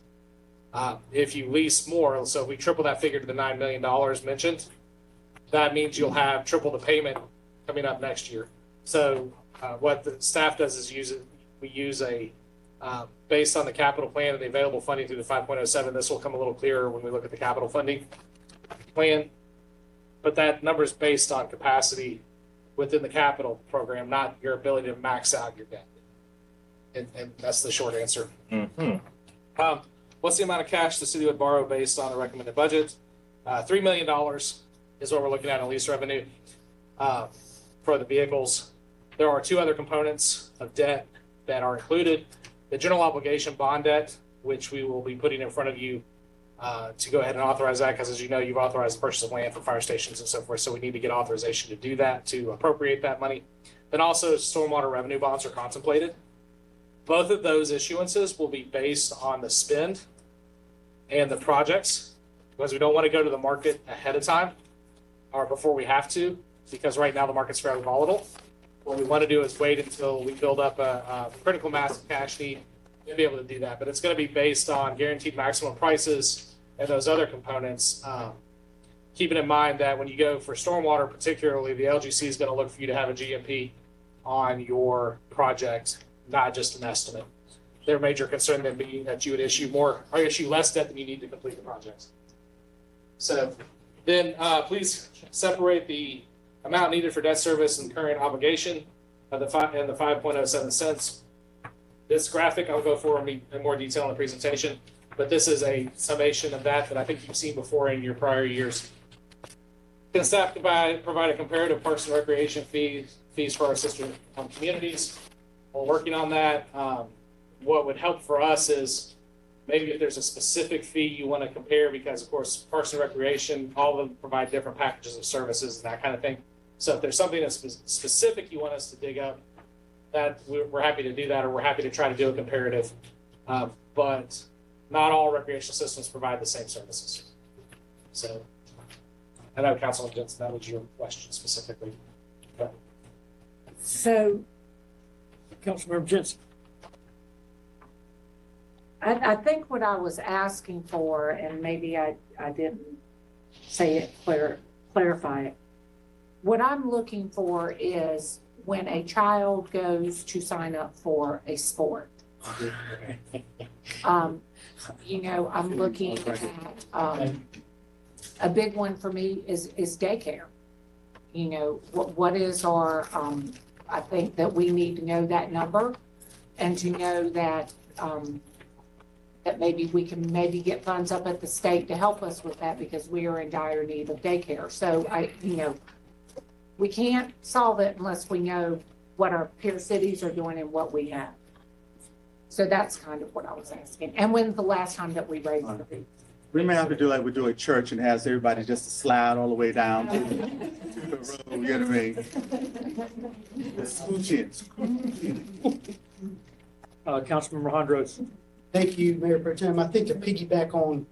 Speaker 5: If you lease more, so if we triple that figure to the $9 million mentioned, that means you'll have triple the payment coming up next year. So what the staff does is we use a based on the capital plan and the available funding through the 5.07. This will come a little clearer when we look at the capital funding plan. But that number is based on capacity within the capital program, not your ability to max out your debt. And that's the short answer.
Speaker 9: Mm-hmm.
Speaker 5: What's the amount of cash the city would borrow based on the recommended budget? $3 million is what we're looking at in lease revenue for the vehicles. There are two other components of debt that are included. The general obligation bond debt, which we will be putting in front of you to go ahead and authorize that, because as you know, you've authorized the purchase of land for fire stations and so forth, so we need to get authorization to do that, to appropriate that money. Then also stormwater revenue bonds are contemplated. Both of those issuances will be based on the spend and the projects, because we don't want to go to the market ahead of time or before we have to, because right now the market's fairly volatile. What we want to do is wait until we build up a critical mass of cash need to be able to do that. But it's going to be based on guaranteed maximum prices and those other components. Keeping in mind that when you go for stormwater, particularly, the LGC is going to look for you to have a GMP on your project, not just an estimate. Their major concern then being that you would issue less debt than you need to complete the project. So then please separate the amount needed for debt service and current obligation of the 5.07 cents. This graphic I'll go for in more detail in the presentation, but this is a summation of that I think you've seen before in your prior years. Can staff provide a comparative Parks and Recreation fees for our sister communities? We're working on that. What would help for us is maybe if there's a specific fee you want to compare, because of course Parks and Recreation, all of them provide different packages of services and that kind of thing. So if there's something that's specific you want us to dig up, that we're happy to do that, or we're happy to try to do a comparative. But not all recreational systems provide the same services. So, I know Councilman Jensen, that was your question specifically. But
Speaker 7: So
Speaker 1: Councilmember Jensen.
Speaker 7: I think what I was asking for, and maybe I didn't say it clarify it. What I'm looking for is when a child goes to sign up for a sport. You know, I'm looking at, a big one for me is daycare. You know, what is our, I think that we need to know that number and to know that, that maybe we can maybe get funds up at the state to help us with that because we are in dire need of daycare. So you know, we can't solve it unless we know what our peer cities are doing and what we have. So that's kind of what I was asking. And when's the last time that we raised the fee?
Speaker 4: We may have to do like we do at church and ask everybody just to slide all the way down to the road, you know what I mean? The scooch in.
Speaker 1: Councilmember Hondros.
Speaker 8: Thank you, Mayor Pro Tem. I think to piggyback on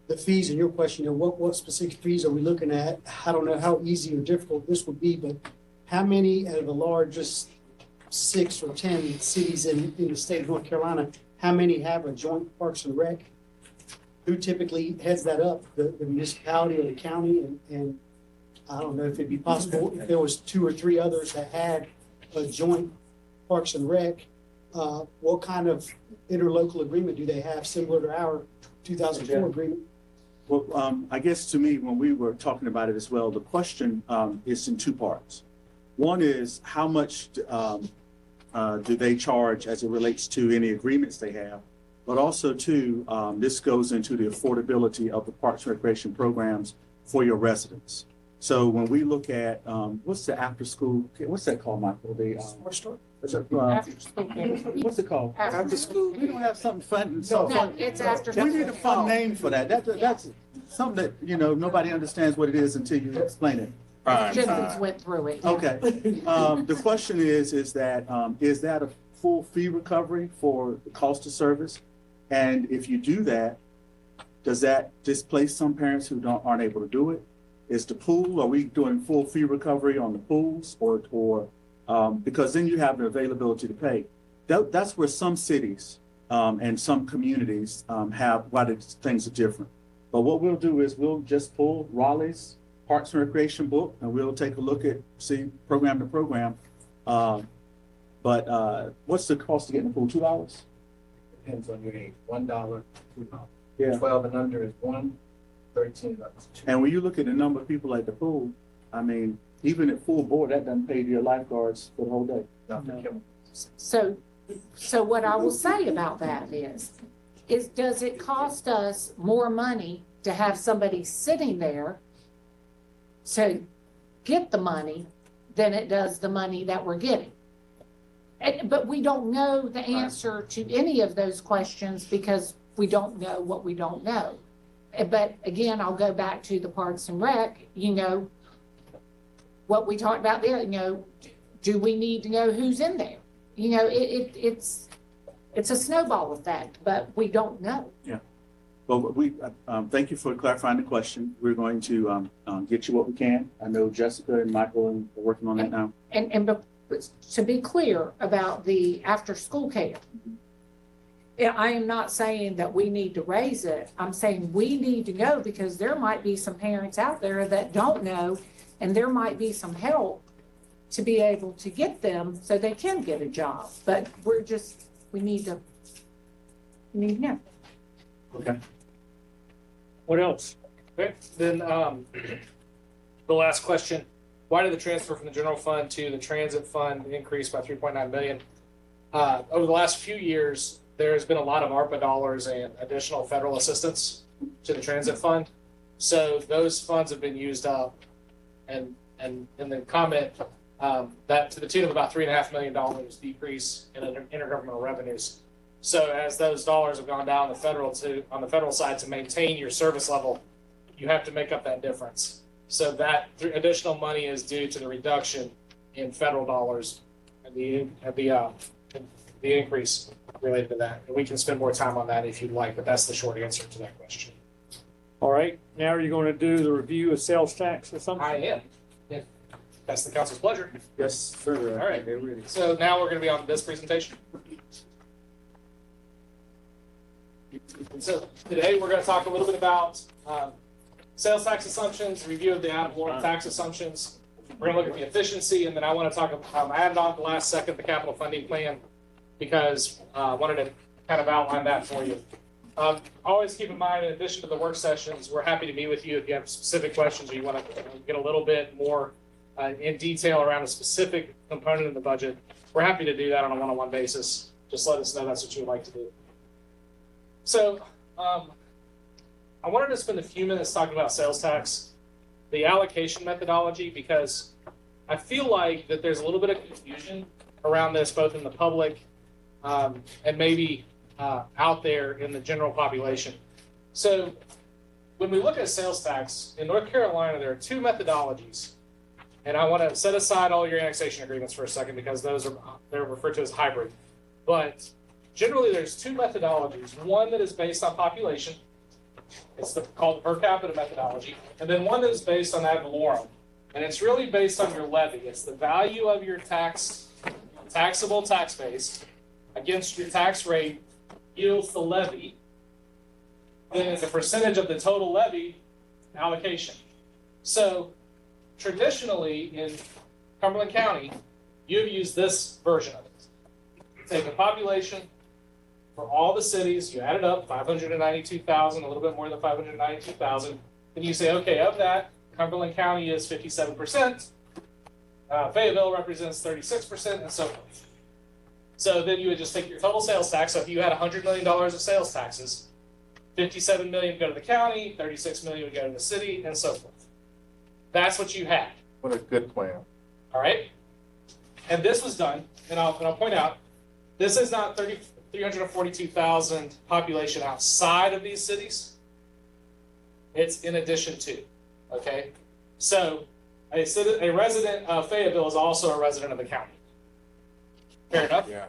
Speaker 8: the fees and your question, you know, what specific fees are we looking at? I don't know how easy or difficult this would be, but how many out of the largest 6 or 10 cities in the state of North Carolina, how many have a joint Parks and Rec? Who typically heads that up, the municipality or the county? And I don't know if it'd be possible if there was 2 or 3 others that had a joint Parks and Rec, what kind of interlocal agreement do they have similar to our 2004 agreement?
Speaker 4: Well, I guess to me, when we were talking about it as well, the question is in 2 parts. One is how much do they charge as it relates to any agreements they have? But also too, this goes into the affordability of the Parks and Recreation programs for your residents. So when we look at, what's the after school, what's that called, Michael? The,
Speaker 8: Smart Start?
Speaker 7: After school.
Speaker 4: what's it called?
Speaker 7: After
Speaker 4: school. We don't have something fun and so
Speaker 7: No,
Speaker 4: fun.
Speaker 7: it's after
Speaker 4: We need a
Speaker 7: school.
Speaker 4: fun name for that. That's something that, you know, nobody understands what it is until you explain it.
Speaker 7: Jensen's went through it.
Speaker 4: Okay. The question is that a full fee recovery for the cost of service? And if you do that, does that displace some parents who aren't able to do it? Is the pool, are we doing full fee recovery on the pools or because then you have the availability to pay? That's where some cities and some communities have why things are different. But what we'll do is we'll just pull Raleigh's Parks and Recreation book and we'll take a look at, see program to program. But what's the cost to get in the pool? $2?
Speaker 6: Depends on your age. $1, $2.
Speaker 4: Yeah.
Speaker 6: 12 and under is $1, 13 and up is 2.
Speaker 4: And when you look at the number of people at the pool, I mean, even at full board, that doesn't pay your lifeguards for the whole day.
Speaker 7: So what I will say about that is does it cost us more money to have somebody sitting there to get the money than it does the money that we're getting? But we don't know the answer to any of those questions because we don't know what we don't know. But again, I'll go back to the Parks and Rec, you know, what we talked about there, you know, do we need to know who's in there? You know, it's a snowball effect, but we don't know.
Speaker 4: Yeah. Well, we thank you for clarifying the question. We're going to get you what we can. I know Jessica and Michael are working on that now.
Speaker 7: But to be clear about the after-school care, I am not saying that we need to raise it. I'm saying we need to know because there might be some parents out there that don't know, and there might be some help to be able to get them so they can get a job. But we need to know.
Speaker 4: Okay.
Speaker 1: What else?
Speaker 5: Okay, then the last question, why did the transfer from the general fund to the transit fund increase by 3.9 million? Over the last few years, there's been a lot of ARPA dollars and additional federal assistance to the transit fund. So those funds have been used up. And in the comment, that to the tune of about $3.5 million decrease in intergovernmental revenues. So as those dollars have gone down on the federal side to maintain your service level, you have to make up that difference. So that additional money is due to the reduction in federal dollars at the the increase related to that. And we can spend more time on that if you'd like, but that's the short answer to that question.
Speaker 1: All right, now you're going to do the review of sales tax or something?
Speaker 5: I am. If that's the council's pleasure.
Speaker 4: Yes, sir.
Speaker 5: All right.
Speaker 4: They're ready.
Speaker 5: So now we're going to be on this presentation. And so today we're going to talk a little bit about sales tax assumptions, review of the ad valorem tax assumptions. We're going to look at the efficiency, and then I want to talk about, I added on at the last second the capital funding plan because I wanted to kind of outline that for you. Always keep in mind, in addition to the work sessions, we're happy to meet with you if you have specific questions or you want to get a little bit more in detail around a specific component of the budget. We're happy to do that on a one-on-one basis. Just let us know that's what you would like to do. So I wanted to spend a few minutes talking about sales tax, the allocation methodology, because I feel like that there's a little bit of confusion around this, both in the public and maybe out there in the general population. So when we look at sales tax, in North Carolina, there are two methodologies. And I want to set aside all your annexation agreements for a second because they're referred to as hybrid. But generally, there's two methodologies. One that is based on population. It's called the per capita methodology. And then one that is based on ad valorem. And it's really based on your levy. It's the value of your taxable tax base against your tax rate yields the levy. Then it's a percentage of the total levy allocation. So traditionally in Cumberland County, you've used this version of it. Take a population for all the cities, you add it up, 592,000, a little bit more than 592,000. Then you say, okay, of that, Cumberland County is 57%, Fayetteville represents 36%, and so forth. So then you would just take your total sales tax. So if you had $100 million of sales taxes, 57 million would go to the county, 36 million would go to the city, and so forth. That's what you had.
Speaker 2: What a good plan.
Speaker 5: All right? And this was done, and I'll point out, this is not 342,000 population outside of these cities. It's in addition to, okay? So a resident of Fayetteville is also a resident of the county. Fair enough?
Speaker 2: Yeah.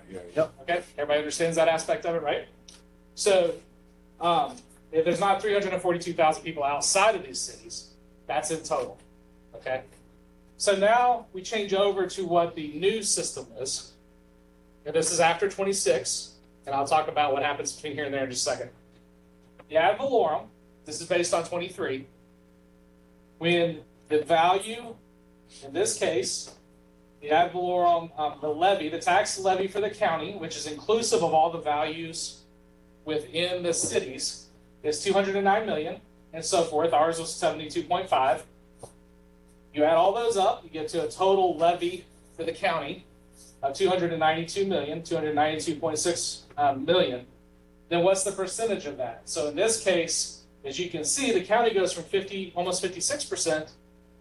Speaker 5: Okay, everybody understands that aspect of it, right? So if there's not 342,000 people outside of these cities, that's in total, okay? So now we change over to what the new system is. And this is after 26, and I'll talk about what happens between here and there in just a second. The ad valorem, this is based on 23. When the value, in this case, the ad valorem, the levy, the tax levy for the county, which is inclusive of all the values within the cities, is 209 million and so forth. Ours was 72.5. You add all those up, you get to a total levy for the county of 292 million, 292.6 million. Then what's the percentage of that? So in this case, as you can see, the county goes from almost 56%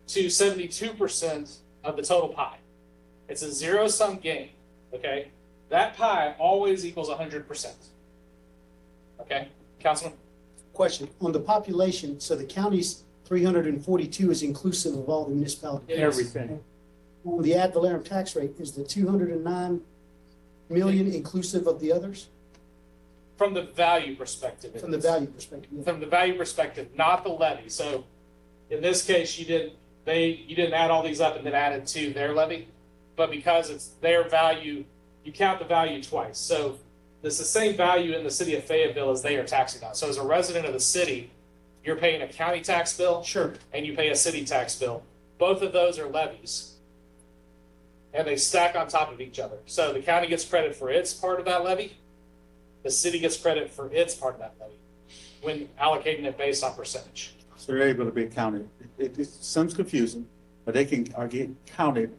Speaker 5: to 72% of the total pie. It's a zero-sum game, okay? That pie always equals 100%. Okay, Councilman?
Speaker 8: Question, on the population, so the county's 342 is inclusive of all the municipalities.
Speaker 5: It is.
Speaker 1: Everything.
Speaker 8: On the ad valorem tax rate, is the 209 million inclusive of the others?
Speaker 5: From the value perspective.
Speaker 8: From the value perspective, yeah.
Speaker 5: From the value perspective, not the levy. So in this case, you didn't add all these up and then add it to their levy, but because it's their value, you count the value twice. So it's the same value in the city of Fayetteville as they are taxing on. So as a resident of the city, you're paying a county tax bill.
Speaker 8: Sure.
Speaker 5: And you pay a city tax bill. Both of those are levies. And they stack on top of each other. So the county gets credit for its part of that levy. The city gets credit for its part of that levy when allocating it based on percentage.
Speaker 4: So they're able to be counted. It sounds confusing, but they are getting counted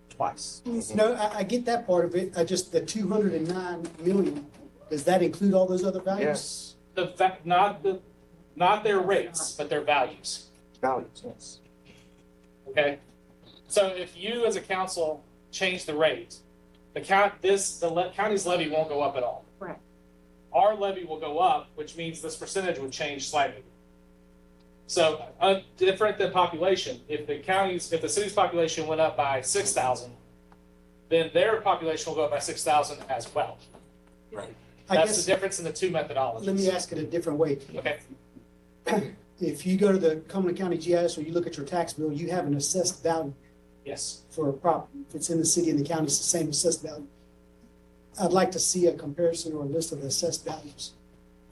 Speaker 4: twice.
Speaker 8: No, I get that part of it. I just, the 209 million, does that include all those other values?
Speaker 2: Yes.
Speaker 5: Not their rates, but their values.
Speaker 2: Values, yes.
Speaker 5: Okay? So if you as a council change the rate, the county's levy won't go up at all.
Speaker 7: Right.
Speaker 5: Our levy will go up, which means this percentage would change slightly. So different than population. If the city's population went up by 6,000, then their population will go up by 6,000 as well.
Speaker 8: I
Speaker 5: That's
Speaker 8: guess,
Speaker 5: the difference in the two methodologies.
Speaker 8: let me ask it a different way.
Speaker 5: Okay,
Speaker 8: If you go to the Cumberland County GIS or you look at your tax bill, you have an assessed value
Speaker 5: yes.
Speaker 8: for a property. If it's in the city and the county, it's the same assessed value. I'd like to see a comparison or a list of the assessed values,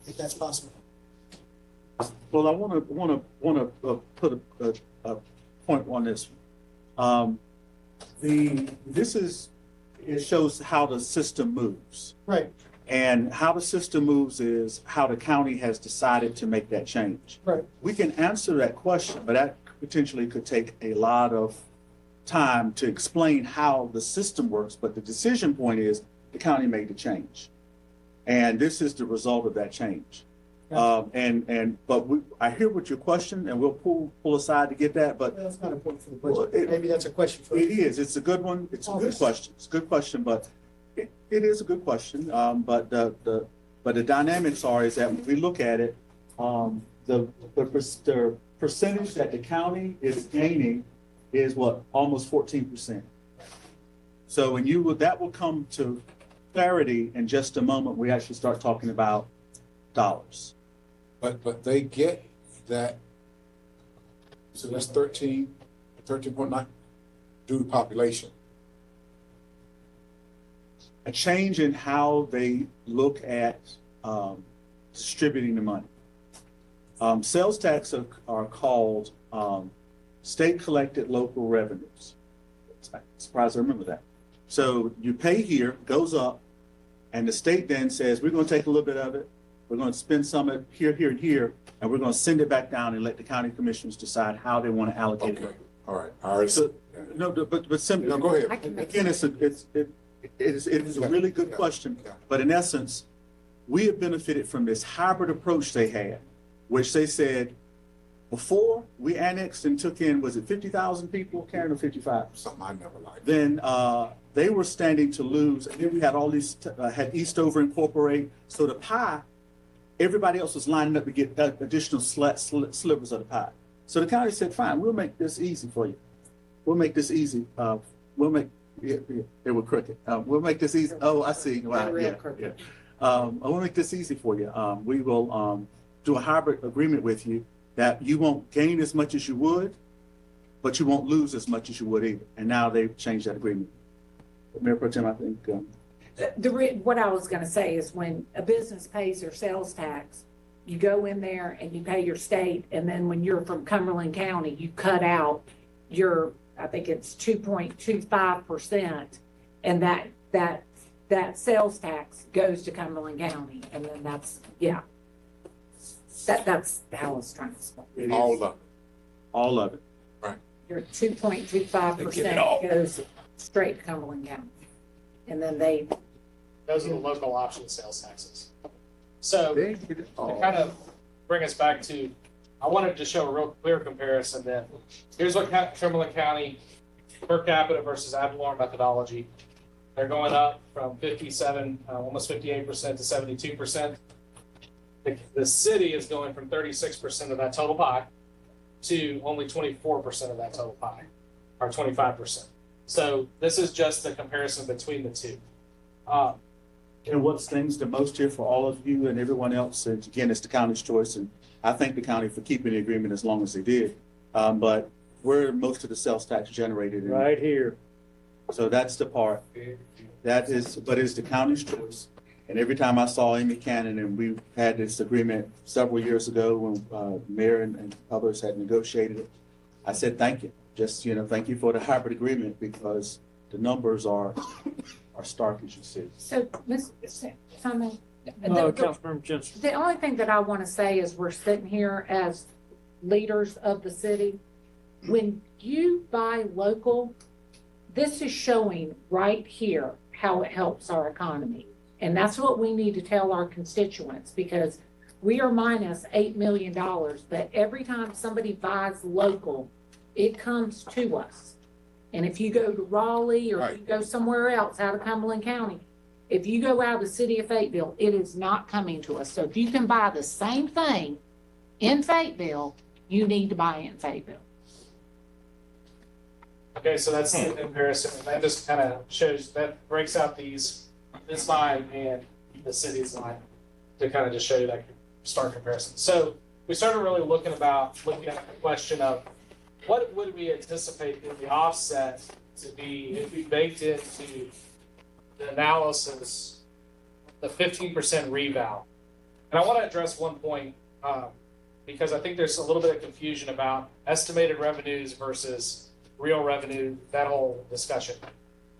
Speaker 8: if that's possible.
Speaker 4: Well, I want to put a point on this. It shows how the system moves.
Speaker 8: Right,
Speaker 4: And how the system moves is how the county has decided to make that change.
Speaker 8: right.
Speaker 4: We can answer that question, but that potentially could take a lot of time to explain how the system works. But the decision point is the county made the change. And this is the result of that change. I hear what your question, and we'll pull aside to get that, but
Speaker 8: That's not important for the
Speaker 4: Well,
Speaker 8: budget. Maybe that's a question for.
Speaker 4: it is, it's a good one, it's a good question, it's a good question, but it is a good question. But the dynamics is that when we look at it, the percentage that the county is gaining is what, almost 14%. So that will come to clarity in just a moment. We actually start talking about dollars.
Speaker 2: But they get that, so that's 13.9 due to population.
Speaker 4: A change in how they look at distributing the money. Sales tax are called state collected local revenues. I'm surprised I remember that. So you pay here, goes up, and the state then says, we're going to take a little bit of it, we're going to spend some of it here, here, and here, and we're going to send it back down and let the county commissioners decide how they want to allocate
Speaker 2: Okay,
Speaker 4: it.
Speaker 2: all right, all right.
Speaker 4: So, no, but simply,
Speaker 2: No, go ahead.
Speaker 7: I can make
Speaker 4: again, it is a really good question, but in essence, we have benefited from this hybrid approach they had, which they said, before we annexed and took in, was it 50,000 people, Karen, or 55?
Speaker 2: Something I never liked.
Speaker 4: Then they were standing to lose, and then we had all these, had Eastover incorporate, so the pie, everybody else was lining up to get additional slivers of the pie. So the county said, fine, we'll make this easy for you. We'll make this easy. It was crooked. We'll make this easy. Oh, I see. Wow,
Speaker 7: Real
Speaker 4: yeah,
Speaker 7: crooked.
Speaker 4: yeah. We'll make this easy for you. We will do a hybrid agreement with you that you won't gain as much as you would, but you won't lose as much as you would either. And now they've changed that agreement. Mayor Pro Tem, I think.
Speaker 7: What I was gonna say is when a business pays their sales tax, you go in there and you pay your state, and then when you're from Cumberland County, you cut out your, I think it's 2.25%, and that sales tax goes to Cumberland County, and then that's how I was trying to explain.
Speaker 4: It is
Speaker 2: All of it.
Speaker 4: all of it.
Speaker 7: Your 2.25% goes straight to Cumberland County, and then they.
Speaker 5: Those are the local option sales taxes. So to kind of bring us back to, I wanted to show a real clear comparison then. Here's what Cumberland County per capita versus ad valorem methodology. They're going up from 57, almost 58% to 72%. The city is going from 36% of that total pie to only 24% of that total pie, or 25%. So this is just the comparison between the two.
Speaker 4: And what stings the most here for all of you and everyone else, and again, it's the county's choice, and I thank the county for keeping the agreement as long as they did. But where most of the sales tax generated.
Speaker 1: Right here.
Speaker 4: So that's the part. But it's the county's choice. And every time I saw Amy Cannon, and we had this agreement several years ago when Mayor and others had negotiated it, I said, thank you. Just, thank you for the hybrid agreement, because the numbers are stark, as you see.
Speaker 7: So, Ms. Simon,
Speaker 1: Councilmember Jensen.
Speaker 7: the only thing that I want to say is we're sitting here as leaders of the city. When you buy local, this is showing right here how it helps our economy. And that's what we need to tell our constituents, because we are minus $8 million, but every time somebody buys local, it comes to us. And if you go to Raleigh or if you go somewhere else out of Cumberland County, if you go out of the city of Fayetteville, it is not coming to us. So if you can buy the same thing in Fayetteville, you need to buy it in Fayetteville.
Speaker 5: Okay, so that's the comparison, and that just kind of shows, that breaks out this line, and the city's line to kind of just show you that stark comparison. So we started really looking at the question of what would we anticipate the offset to be if we baked into the analysis the 15% reval. And I want to address one point because I think there's a little bit of confusion about estimated revenues versus real revenue, that whole discussion.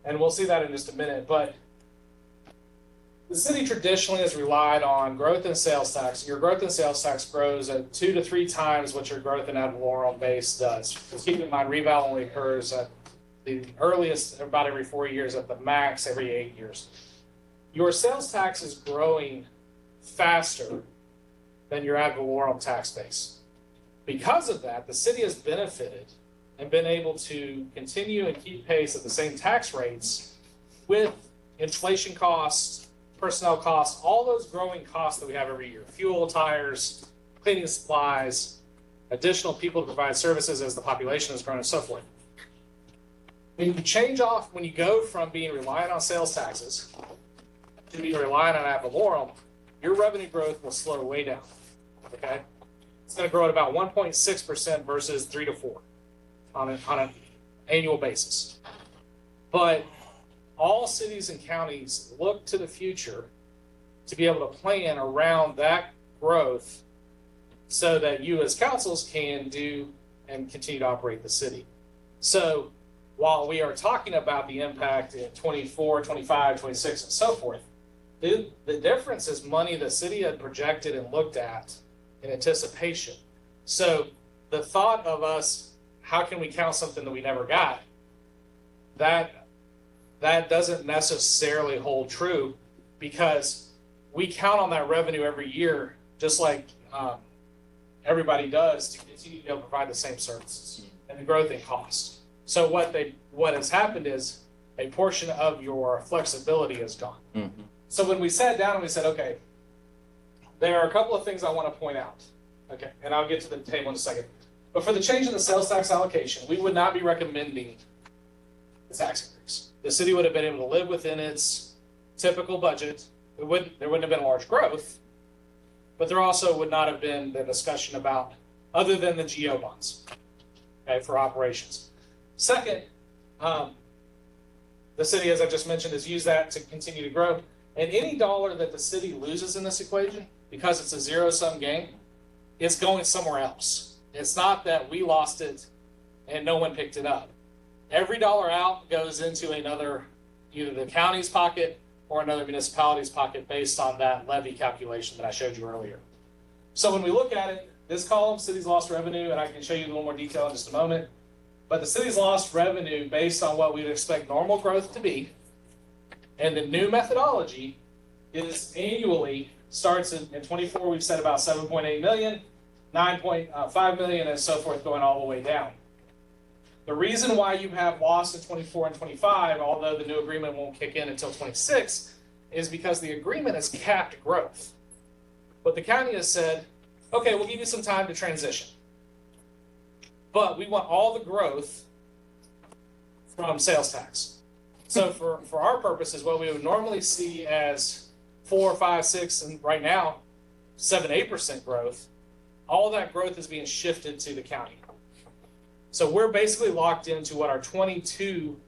Speaker 5: And we'll see that in just a minute. But the city traditionally has relied on growth in sales tax. Your growth in sales tax grows at 2 to 3 times what your growth in ad valorem base does. Because keep in mind, reval only occurs at the earliest about every 4 years, at the max every 8 years. Your sales tax is growing faster than your ad valorem tax base. Because of that, the city has benefited and been able to continue and keep pace at the same tax rates with inflation costs, personnel costs, all those growing costs that we have every year: fuel, tires, cleaning supplies, additional people to provide services as the population has grown, and so forth. When you go from being reliant on sales taxes to being reliant on ad valorem, your revenue growth will slow way down. Okay, it's going to grow at about 1.6% versus 3 to 4 on an annual basis. But all cities and counties look to the future to be able to plan around that growth so that you as councils can do and continue to operate the city. So while we are talking about the impact in 24, 25, 26, and so forth, the difference is money the city had projected and looked at in anticipation. So the thought of us, how can we count something that we never got? That doesn't necessarily hold true, because we count on that revenue every year, just like everybody does, to continue to be able to provide the same services and the growth in cost. So what has happened is a portion of your flexibility is gone. Mm-hmm. So when we sat down and we said, okay, there are a couple of things I want to point out. Okay, and I'll get to the table in a second. But for the change in the sales tax allocation, we would not be recommending the tax increase. The city would have been able to live within its typical budget. There wouldn't have been large growth, but there also would not have been the discussion about other than the GO bonds, okay, for operations. Second, the city, as I just mentioned, has used that to continue to grow. And any dollar that the city loses in this equation, because it's a zero-sum game, it's going somewhere else. It's not that we lost it and no one picked it up. Every dollar out goes into another, either the county's pocket or another municipality's pocket, based on that levy calculation that I showed you earlier. So when we look at it, this column, city's lost revenue, and I can show you a little more detail in just a moment, but the city's lost revenue based on what we'd expect normal growth to be. And the new methodology is annually, starts in 24, we've said about 7.8 million, 9.5 million, and so forth, going all the way down. The reason why you have loss in 24 and 25, although the new agreement won't kick in until 26, is because the agreement has capped growth. But the county has said, okay, we'll give you some time to transition, but we want all the growth from sales tax. So for our purposes, what we would normally see as 4, 5, 6, and right now 7, 8% growth, all that growth is being shifted to the county. So we're basically locked into what our 22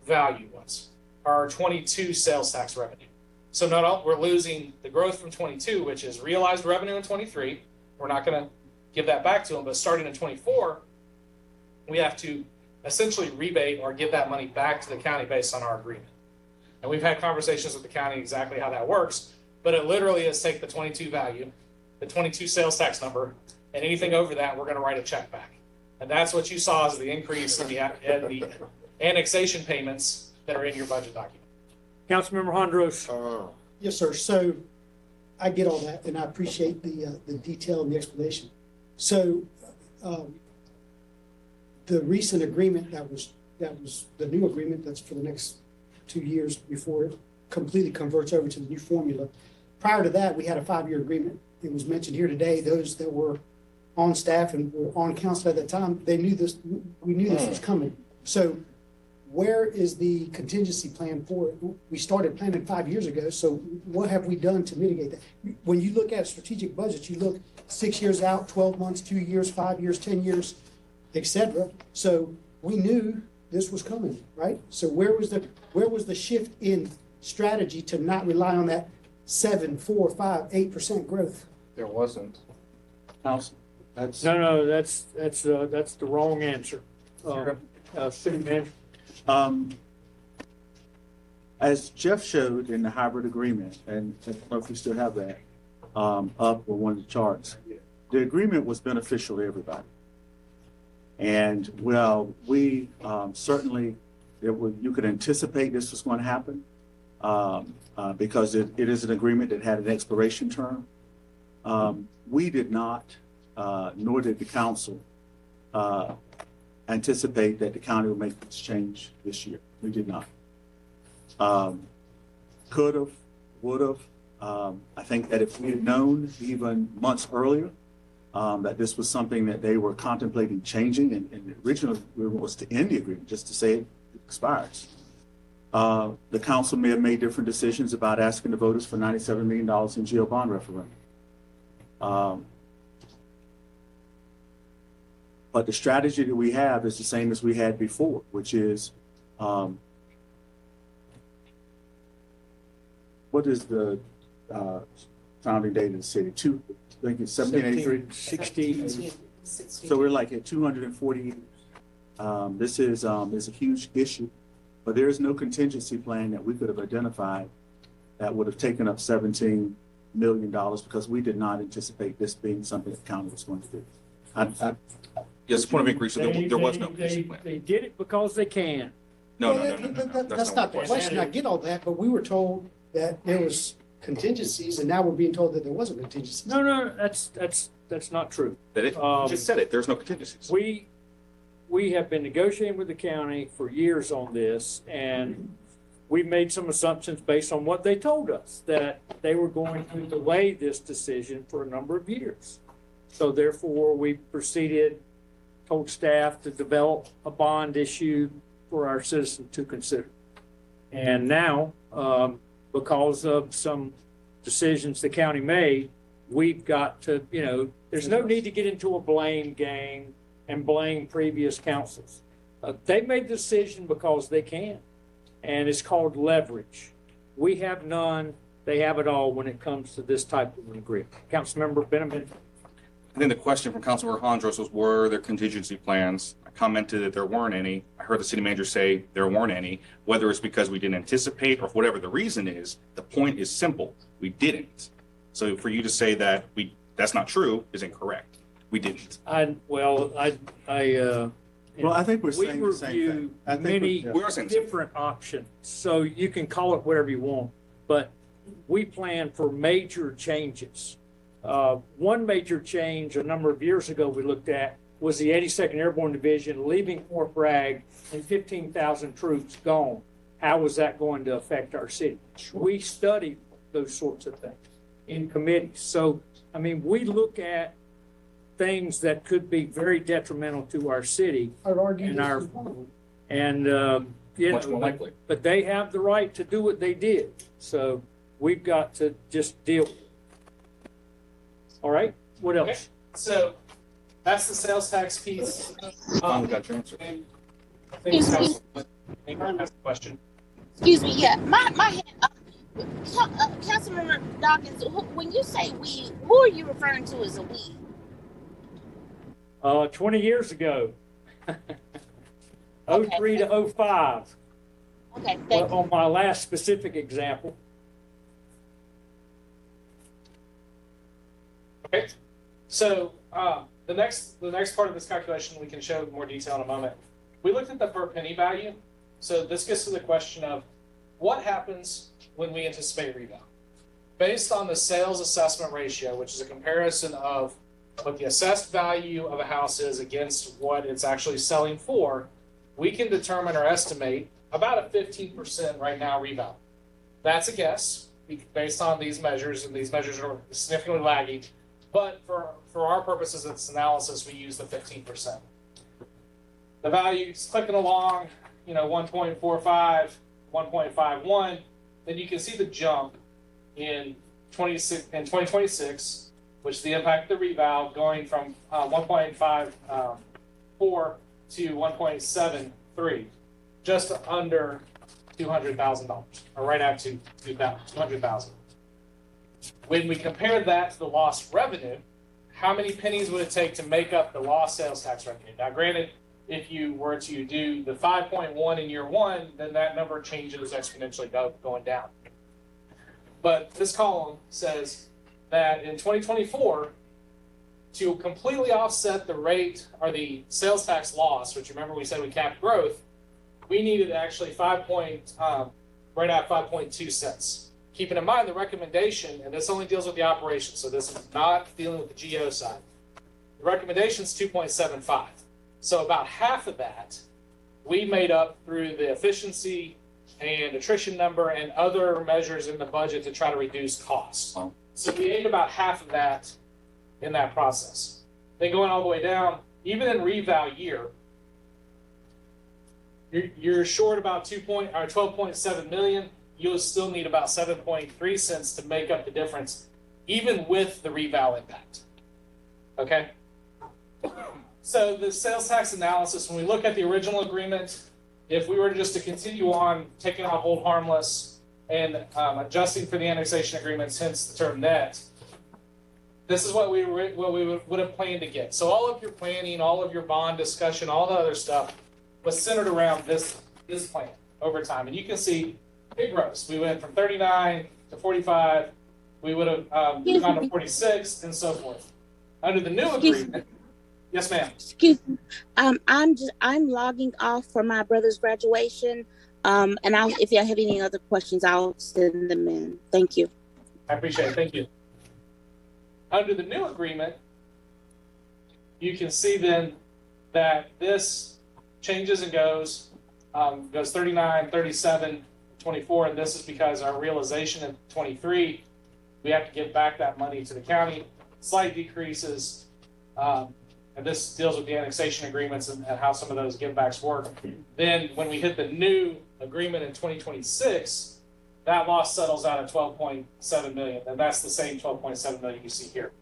Speaker 5: value was, our 22 sales tax revenue. So not all, we're losing the growth from 22, which is realized revenue in 23. We're not going to give that back to them, but starting in 24, we have to essentially rebate or give that money back to the county based on our agreement. And we've had conversations with the county exactly how that works, but it literally is take the 22 value, the 22 sales tax number, and anything over that, we're going to write a check back. And that's what you saw as the increase in the annexation payments that are in your budget document.
Speaker 1: Councilmember Hondros.
Speaker 8: Yes, sir. So I get all that, and I appreciate the detail and the explanation. So the recent agreement that was the new agreement that's for the next 2 years before it completely converts over to the new formula. Prior to that, we had a 5-year agreement. It was mentioned here today. Those that were on staff and were on council at that time, they knew this. We knew this was coming. So where is the contingency plan for it? We started planning 5 years ago, so what have we done to mitigate that? When you look at strategic budgets, you look 6 years out, 12 months, 2 years, 5 years, 10 years, et cetera. So we knew this was coming, right? So where was the shift in strategy to not rely on that 7, 4, 5, 8% growth?
Speaker 9: There wasn't.
Speaker 4: Council, that's.
Speaker 1: No, that's the wrong answer. City manager.
Speaker 4: As Jeff showed in the hybrid agreement, and I don't know if we still have that up on one of the charts, the agreement was beneficial to everybody. And well, we certainly, you could anticipate this was going to happen because it is an agreement that had an expiration term. We did not, nor did the council, anticipate that the county would make this change this year. We did not. Could have, would have. I think that if we had known even months earlier that this was something that they were contemplating changing, and the original was to end the agreement, just to say it expires. The council may have made different decisions about asking the voters for $97 million in jail bond referendum. But the strategy that we have is the same as we had before, which is, what is the founding date of the city? I think it's 1783.
Speaker 1: 60.
Speaker 4: So we're like at 240 years. This is a huge issue, but there is no contingency plan that we could have identified that would have taken up $17 million because we did not anticipate this being something the county was going to do.
Speaker 9: Yes, point of inquiry, so there was no contingency plan.
Speaker 1: They did it because they can.
Speaker 9: No.
Speaker 8: That's not the question. I get all that, but we were told that there was contingencies, and now we're being told that there wasn't contingencies.
Speaker 1: No, that's not true.
Speaker 9: That it, you just said it, there's no contingencies.
Speaker 1: We have been negotiating with the county for years on this, and we made some assumptions based on what they told us, that they were going to delay this decision for a number of years. So therefore, we proceeded, told staff to develop a bond issue for our citizens to consider. And now, because of some decisions the county made, we've got to, there's no need to get into a blame game and blame previous councils. They made the decision because they can, and it's called leverage. We have none, they have it all when it comes to this type of an agreement. Councilmember Benjamin.
Speaker 9: I think the question from Councilmember Hondros was, were there contingency plans? I commented that there weren't any. I heard the city manager say there weren't any. Whether it's because we didn't anticipate or whatever the reason is, the point is simple. We didn't. So for you to say that that's not true is incorrect. We didn't.
Speaker 4: Well, I think we're saying the same thing.
Speaker 1: Review
Speaker 4: I think
Speaker 1: many
Speaker 9: we are saying the same
Speaker 1: different options, so you can call it whatever you want, but we plan for major changes. One major change a number of years ago we looked at was the 82nd Airborne Division leaving Fort Bragg and 15,000 troops gone. How was that going to affect our city? We studied those sorts of things in committees. So, we look at things that could be very detrimental to our city.
Speaker 8: I'd argue
Speaker 1: And
Speaker 8: this
Speaker 1: our-
Speaker 8: is one of them.
Speaker 1: And,
Speaker 9: Much more likely.
Speaker 1: but they have the right to do what they did. So we've got to just deal with it. All right, what else?
Speaker 5: Okay. So that's the sales tax piece.
Speaker 9: Finally got your answer.
Speaker 10: Excuse me.
Speaker 5: Question.
Speaker 10: Excuse me, yeah, my Councilmember Dawkins, when you say we, who are you referring to as a we?
Speaker 1: 20 years ago, 03 to 05,
Speaker 10: Okay, thank you.
Speaker 1: on my last specific example.
Speaker 5: Okay. So the next part of this calculation we can show in more detail in a moment. We looked at the per penny value. So this gets to the question of what happens when we anticipate rebound. Based on the sales assessment ratio, which is a comparison of what the assessed value of a house is against what it's actually selling for, we can determine or estimate about a 15% right now rebound. That's a guess based on these measures, and these measures are significantly lagging. But for our purposes of this analysis, we use the 15%. The value's clicking along. 1.45, 1.51, then you can see the jump in 2026, which is the impact of the reval going from 1.54 to 1.73, just under $200,000, or right at 200,000. When we compare that to the lost revenue, how many pennies would it take to make up the lost sales tax revenue? Now, granted, if you were to do the 5.1 in year one, then that number changes exponentially going down. But this column says that in 2024, to completely offset the rate or the sales tax loss, which remember we said we capped growth, we needed actually right at 5.2 cents. Keeping in mind the recommendation, and this only deals with the operation, so this is not dealing with the GO side. The recommendation is 2.75. So about half of that we made up through the efficiency and attrition number and other measures in the budget to try to reduce costs.
Speaker 9: Wow.
Speaker 5: So we ate about half of that in that process. Then going all the way down, even in reval year, you're short about 12.7 million. You'll still need about 7.3 cents to make up the difference, even with the reval impact. Okay? So the sales tax analysis, when we look at the original agreement, if we were just to continue on taking out hold harmless and adjusting for the annexation agreements, hence the term net, this is what we would have planned to get. So all of your planning, all of your bond discussion, all the other stuff was centered around this plan over time. And you can see big growth. We went from 39 to 45. We would have gone to 46 and so forth. Under the new agreement, yes, ma'am.
Speaker 10: Excuse me. I'm logging off for my brother's graduation. And if you have any other questions, I'll send them in. Thank you.
Speaker 5: I appreciate it. Thank you. Under the new agreement, you can see then that this changes and goes 39, 37, 24, and this is because our realization in 23, we have to give back that money to the county. Slight decreases, and this deals with the annexation agreements and how some of those givebacks work. Then when we hit the new agreement in 2026, that loss settles out at 12.7 million, and that's the same 12.7 million you see here.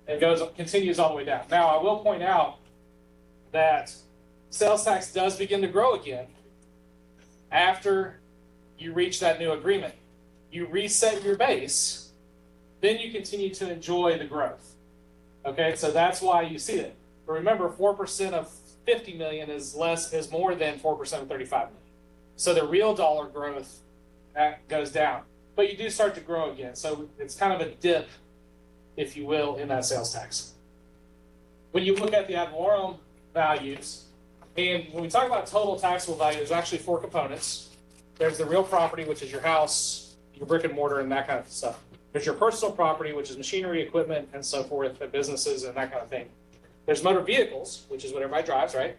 Speaker 5: It continues all the way down. Now, I will point out that sales tax does begin to grow again after you reach that new agreement. You reset your base, then you continue to enjoy the growth. Okay, so that's why you see it. But remember, 4% of 50 million is more than 4% of 35 million. So the real dollar growth goes down, but you do start to grow again. So it's kind of a dip, if you will, in that sales tax. When you look at the ad valorem values, and when we talk about total taxable value, there's actually 4 components. There's the real property, which is your house, your brick and mortar, and that kind of stuff. There's your personal property, which is machinery, equipment, and so forth, and businesses and that kind of thing. There's motor vehicles, which is what everybody drives, right?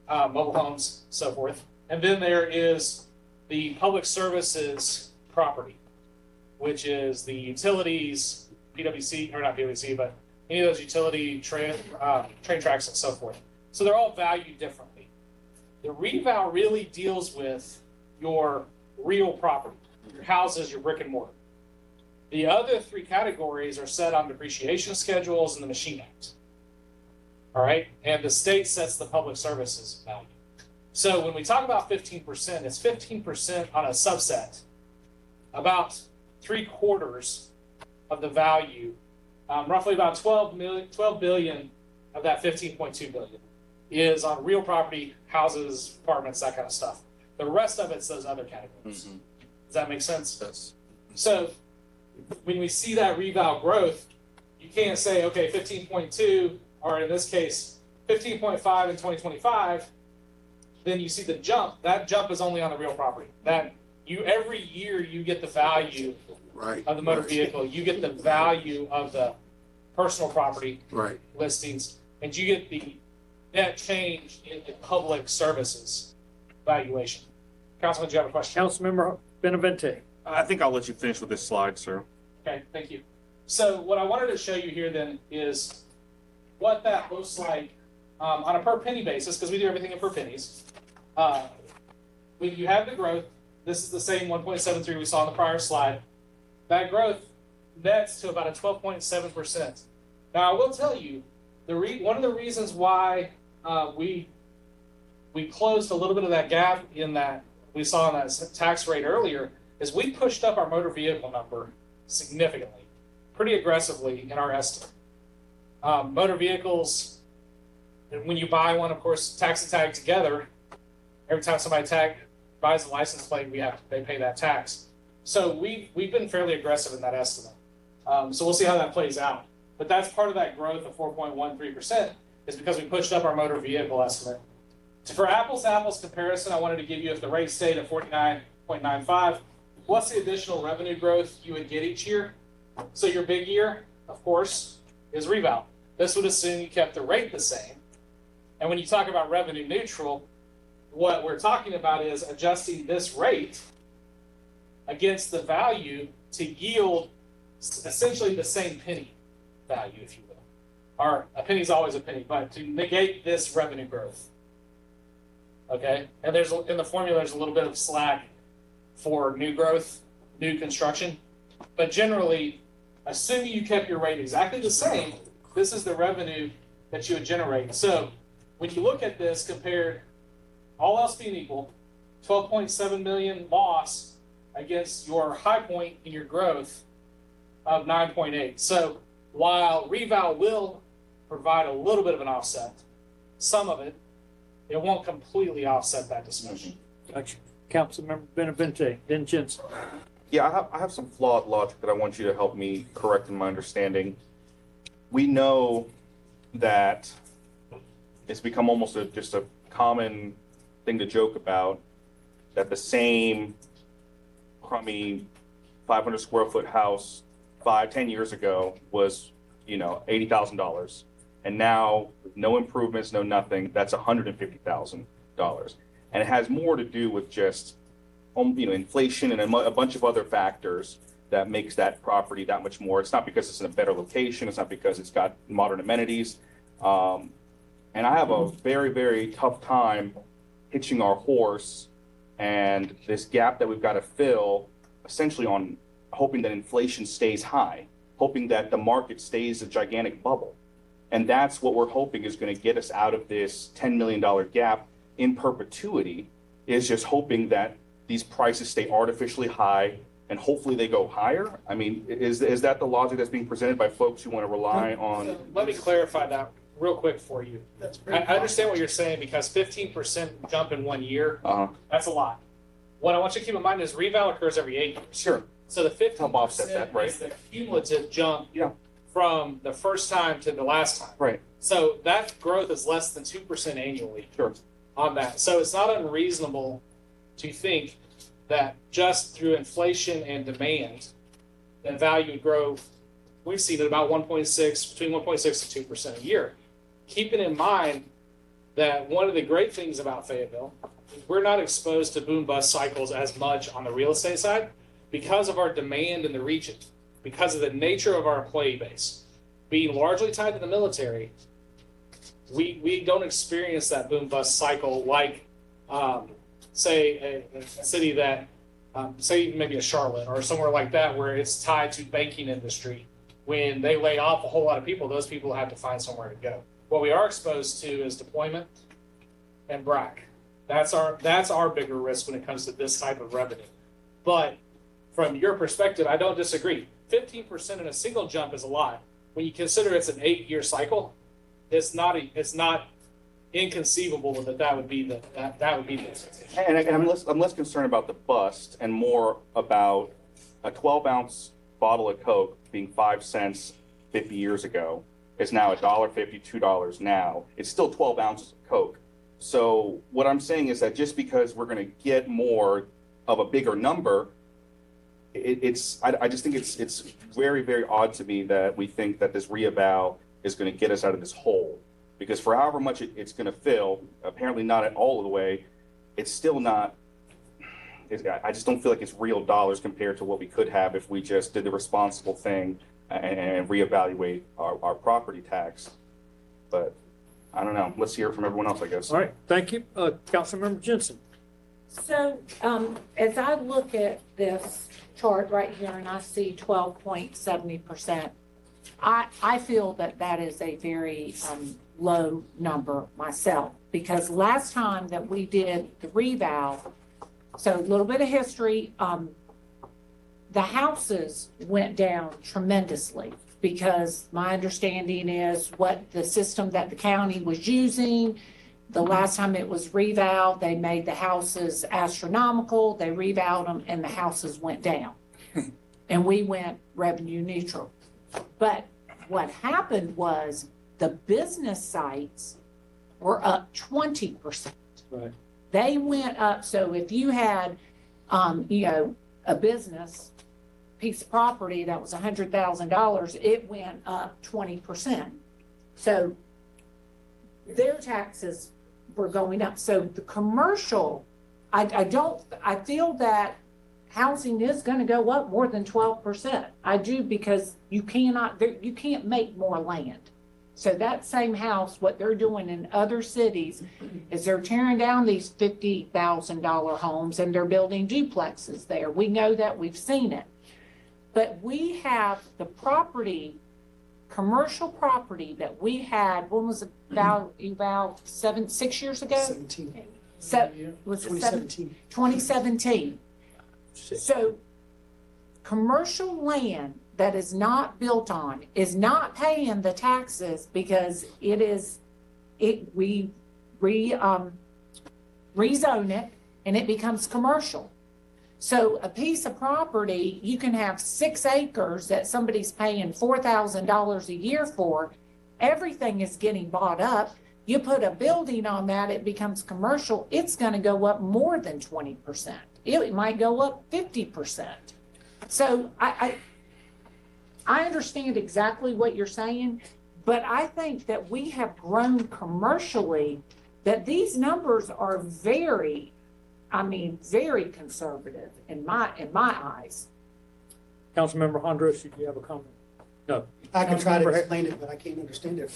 Speaker 5: Mobile homes, so forth. And then there is the public services property, which is the utilities, PWC, or not PWC, but any of those utility train tracks and so forth. So they're all valued differently. The reval really deals with your real property, your houses, your brick and mortar. The other 3 categories are set on depreciation schedules and the Machine Act. All right, and the state sets the public services value. So when we talk about 15%, it's 15% on a subset. About 3/4 of the value, roughly about 12 billion of that 15.2 billion is on real property, houses, apartments, that kind of stuff. The rest of it's those other categories.
Speaker 9: Mm-hmm.
Speaker 5: Does that make sense?
Speaker 9: Yes.
Speaker 5: So when we see that reval growth, you can't say, okay, 15.2, or in this case, 15.5 in 2025, then you see the jump. That jump is only on the real property. Every year you get the value of the motor vehicle, you get the value of the personal property listings, and you get the net change in the public services valuation. Councilman, do you have a question?
Speaker 1: Councilmember Benavente.
Speaker 9: I think I'll let you finish with this slide, sir.
Speaker 5: Okay, thank you. So what I wanted to show you here then is what that looks like on a per penny basis, because we do everything in per pennies. when you have the growth, this is the same 1.73 we saw on the prior slide. That growth nets to about a 12.7%. Now, I will tell you, one of the reasons why we closed a little bit of that gap in that we saw in that tax rate earlier is we pushed up our motor vehicle number significantly, pretty aggressively in our estimate. Motor vehicles, and when you buy one, of course, tax and tag together. Every time somebody buys a license plate, they pay that tax. So we've been fairly aggressive in that estimate. So we'll see how that plays out. But that's part of that growth of 4.13% is because we pushed up our motor vehicle estimate. For apples to apples comparison, I wanted to give you, if the rate stayed at 49.95, what's the additional revenue growth you would get each year? So your big year, of course, is reval. This would assume you kept the rate the same. And when you talk about revenue neutral, what we're talking about is adjusting this rate against the value to yield essentially the same penny value, if you will. Or a penny is always a penny, but to negate this revenue growth. Okay, and in the formula there's a little bit of slack for new growth, new construction, but generally, assuming you kept your rate exactly the same, this is the revenue that you would generate. So when you look at this compared, all else being equal, 12.7 million loss against your high point in your growth of 9.8. So while reval will provide a little bit of an offset, some of it won't completely offset that discussion.
Speaker 1: Gotcha. Councilmember Benavente, then Jensen.
Speaker 9: Yeah, I have some flawed logic that I want you to help me correct in my understanding. We know that it's become almost just a common thing to joke about that the same crummy 500 square foot house 10 years ago was, $80,000. And now, no improvements, no nothing, that's $150,000. And it has more to do with just, inflation and a bunch of other factors that makes that property that much more. It's not because it's in a better location. It's not because it's got modern amenities. And I have a very, very tough time hitching our horse and this gap that we've got to fill essentially on hoping that inflation stays high, hoping that the market stays a gigantic bubble. And that's what we're hoping is going to get us out of this $10 million gap in perpetuity, is just hoping that these prices stay artificially high and hopefully they go higher. I mean, is that the logic that's being presented by folks who want to rely on?
Speaker 5: So let me clarify that real quick for you. I understand what you're saying because 15% jump in 1 year, that's a lot. What I want you to keep in mind is reval occurs every 8 years.
Speaker 9: Sure.
Speaker 5: So the 15%
Speaker 9: Help offset that, right?
Speaker 5: is the cumulative jump from the first time to the last time.
Speaker 9: Right.
Speaker 5: So that growth is less than 2% annually.
Speaker 9: Sure.
Speaker 5: On that. So it's not unreasonable to think that just through inflation and demand, that value would grow. We've seen it about between 1.6 and 2% a year. Keeping in mind that one of the great things about Fayetteville is we're not exposed to boom bust cycles as much on the real estate side because of our demand in the region, because of the nature of our employee base. Being largely tied to the military, we don't experience that boom bust cycle like, say, a city that, say maybe a Charlotte or somewhere like that where it's tied to banking industry. When they lay off a whole lot of people, those people have to find somewhere to go. What we are exposed to is deployment and BRAC. That's our bigger risk when it comes to this type of revenue. But from your perspective, I don't disagree. 15% in a single jump is a lot. When you consider it's an 8-year cycle, it's not inconceivable that would be the
Speaker 9: And I'm less concerned about the bust and more about a 12-ounce bottle of Coke being 5 cents 50 years ago is now $1.50, $2 now. It's still 12 ounces of Coke. So what I'm saying is that just because we're going to get more of a bigger number, I just think it's very, very odd to me that we think that this reeval is going to get us out of this hole. Because for however much it's going to fill, apparently not at all of the way, it's still not. I just don't feel like it's real dollars compared to what we could have if we just did the responsible thing and reevaluate our property tax. But I don't know. Let's hear it from everyone else, I guess.
Speaker 1: All right, thank you. Councilmember Jensen.
Speaker 7: So, as I look at this chart right here and I see 12.70%, I feel that that is a very, low number myself. Because last time that we did the revow, so a little bit of history, the houses went down tremendously. Because my understanding is what the system that the county was using, the last time it was revalved, they made the houses astronomical, they revalved them, and the houses went down. And we went revenue neutral. But what happened was the business sites were up 20%.
Speaker 1: Right.
Speaker 7: They went up, so if you had, a business piece of property that was $100,000, it went up 20%. So their taxes were going up. So the commercial, I feel that housing is going to go up more than 12%. I do, because you can't make more land. So that same house, what they're doing in other cities is they're tearing down these $50,000 homes and they're building duplexes there. We know that, we've seen it. But we have the property, commercial property that we had, when was it, about 6 years ago?
Speaker 8: 17.
Speaker 7: Was it
Speaker 8: 2017.
Speaker 7: 2017. So commercial land that is not built on is not paying the taxes because we rezone it and it becomes commercial. So a piece of property, you can have 6 acres that somebody's paying $4,000 a year for. Everything is getting bought up. You put a building on that, it becomes commercial. It's going to go up more than 20%. It might go up 50%. So I understand exactly what you're saying, but I think that we have grown commercially, that these numbers are very conservative in my eyes.
Speaker 1: Councilmember Hondros, did you have a comment? No.
Speaker 8: I can try to
Speaker 1: Councilmember
Speaker 8: explain it, but I can't understand it.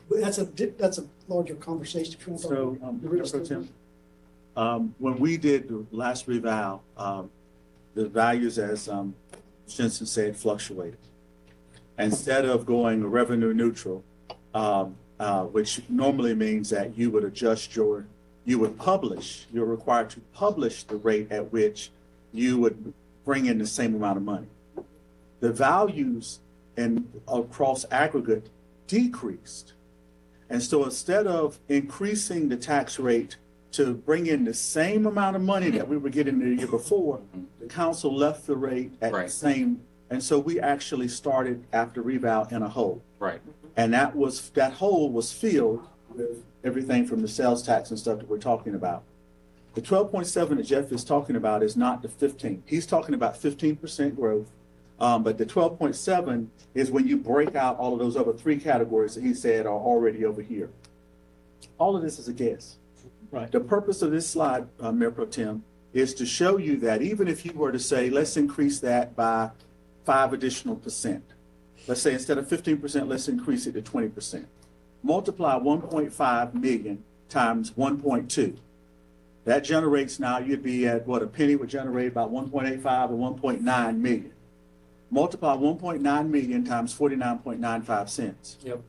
Speaker 8: That's a larger conversation. If you want to
Speaker 4: So,
Speaker 8: talk about the real
Speaker 4: Pro
Speaker 8: estate.
Speaker 4: Tem, when we did the last revow, the values, as Jensen said, fluctuated. Instead of going revenue neutral, which normally means that you would you're required to publish the rate at which you would bring in the same amount of money. The values across aggregate decreased. And so instead of increasing the tax rate to bring in the same amount of money that we were getting the year before, the council left the rate at the same. And so we actually started after revow in a hole.
Speaker 9: Right.
Speaker 4: And that hole was filled with everything from the sales tax and stuff that we're talking about. The 12.7 that Jeff is talking about is not the 15. He's talking about 15% growth. But the 12.7 is when you break out all of those other 3 categories that he said are already over here. All of this is a guess.
Speaker 1: Right.
Speaker 4: The purpose of this slide, Mayor Pro Tem, is to show you that even if you were to say, let's increase that by 5 additional percent. Let's say instead of 15%, let's increase it to 20%. Multiply 1.5 million times 1.2. That generates, now you'd be at what a penny would generate about 1.85 or 1.9 million. Multiply 1.9 million times 49.95 cents.
Speaker 1: Yep.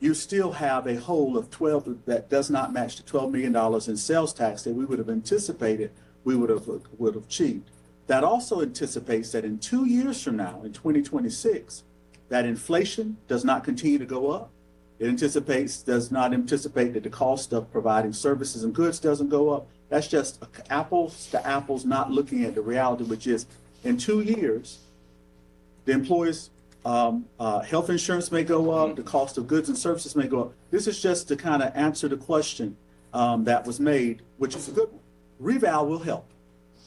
Speaker 4: You still have a hole of 12 that does not match the $12 million in sales tax that we would have anticipated we would have achieved. That also anticipates that in 2 years from now, in 2026, that inflation does not continue to go up. It does not anticipate that the cost of providing services and goods doesn't go up. That's just apples to apples, not looking at the reality, which is in 2 years, the employees' health insurance may go up, the cost of goods and services may go up. This is just to kind of answer the question that was made, which is a good one. Reval will help.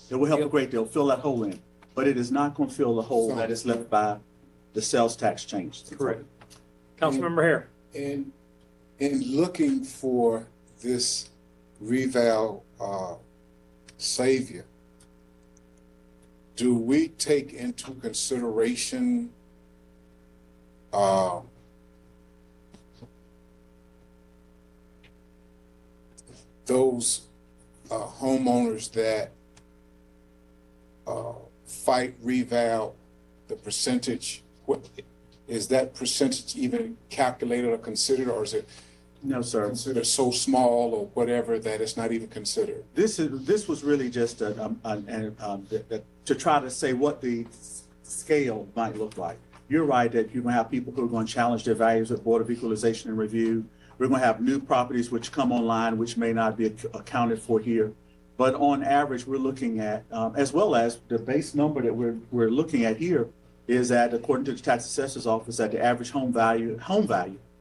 Speaker 4: It will help a great deal, fill that hole in, but it is not going to fill the hole that is left by the sales tax change.
Speaker 1: Correct. Councilmember Hare.
Speaker 2: In looking for this reval savior, do we take into consideration those homeowners that fight reval, the percentage, what is that percentage even calculated or considered, or is it
Speaker 4: No, sir.
Speaker 2: considered so small or whatever that it's not even considered?
Speaker 4: This was really just to try to say what the scale might look like. You're right that you're going to have people who are going to challenge their values at Board of Equalization and Review. We're going to have new properties which come online, which may not be accounted for here. But on average, we're looking at, as well as the base number that we're looking at here is that, according to the tax assessor's office, that the average home value,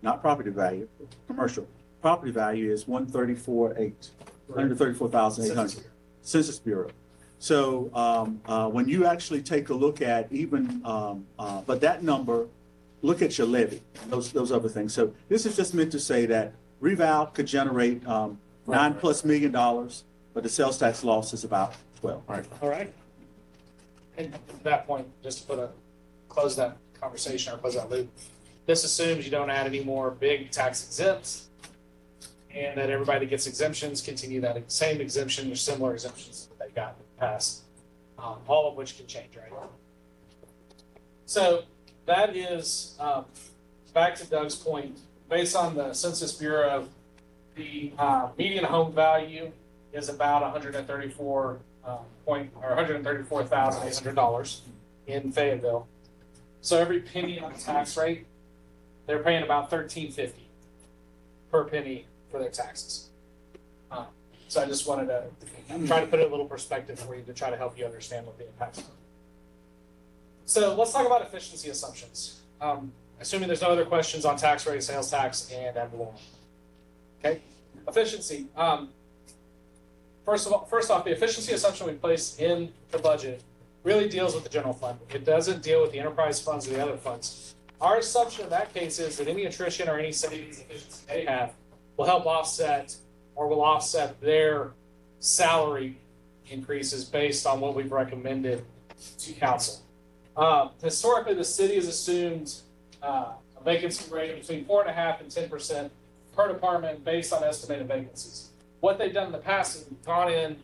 Speaker 4: not property value, commercial property value is 134,800. Census Bureau. So when you actually take a look at even, but that number, look at your levy, those other things. So this is just meant to say that reval could generate $9+ million, but the sales tax loss is about 12.
Speaker 1: All right.
Speaker 5: And to that point, just to close that conversation or close that loop, this assumes you don't add any more big tax exempts, and that everybody that gets exemptions continue that same exemption or similar exemptions that they got in the past, all of which can change, right? So that is, back to Doug's point, based on the Census Bureau, the median home value is about $134,800 in Fayetteville. So every penny on the tax rate, they're paying about $13.50 per penny for their taxes. So I just wanted to try to put it a little perspective for you to try to help you understand what the impacts are. So let's talk about efficiency assumptions. Assuming there's no other questions on tax rate, sales tax, and ad valorem. Okay, efficiency. First off, the efficiency assumption we place in the budget really deals with the general fund. It doesn't deal with the enterprise funds or the other funds. Our assumption in that case is that any attrition or any savings efficiency they have will help offset or will offset their salary increases based on what we've recommended to council. Historically, the city has assumed a vacancy rate between 4.5% and 10% per department based on estimated vacancies. What they've done in the past is gone in